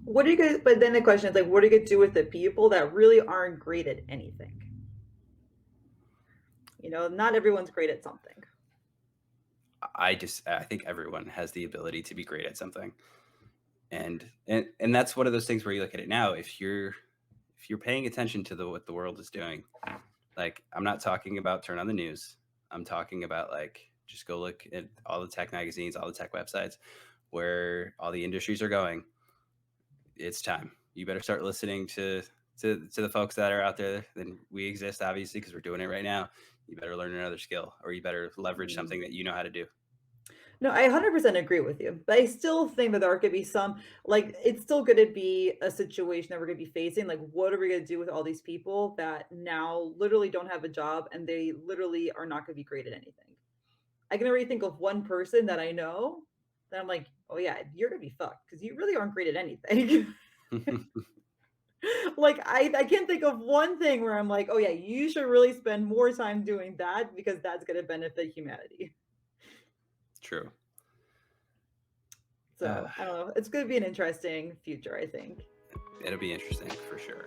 Speaker 1: What do you guys? But then the question is like, what do you gonna do with the people that really aren't great at anything? Not everyone's great at something.
Speaker 2: I think everyone has the ability to be great at something, and that's one of those things where you look at it now. If you're paying attention to what the world is doing, like I'm not talking about turn on the news. I'm talking about like just go look at all the tech magazines, all the tech websites, where all the industries are going. It's time. You better start listening to the folks that are out there. Then we exist, obviously, because we're doing it right now. You better learn another skill, or you better leverage
Speaker 1: Mm.
Speaker 2: something that you know how to do.
Speaker 1: No, I 100% agree with you, but I still think that there are gonna be some like, it's still gonna be a situation that we're gonna be facing, like, what are we gonna do with all these people that now literally don't have a job, and they literally are not gonna be great at anything? I can already think of one person that I know that I'm like, "Oh, yeah, you're gonna be fucked because you really aren't great at anything." Like, I can't think of one thing where I'm like, "Oh, yeah, you should really spend more time doing that because that's gonna benefit humanity."
Speaker 2: True. Uh,
Speaker 1: So, I don't know, it's gonna be an interesting future, I think.
Speaker 2: it'll be interesting for sure.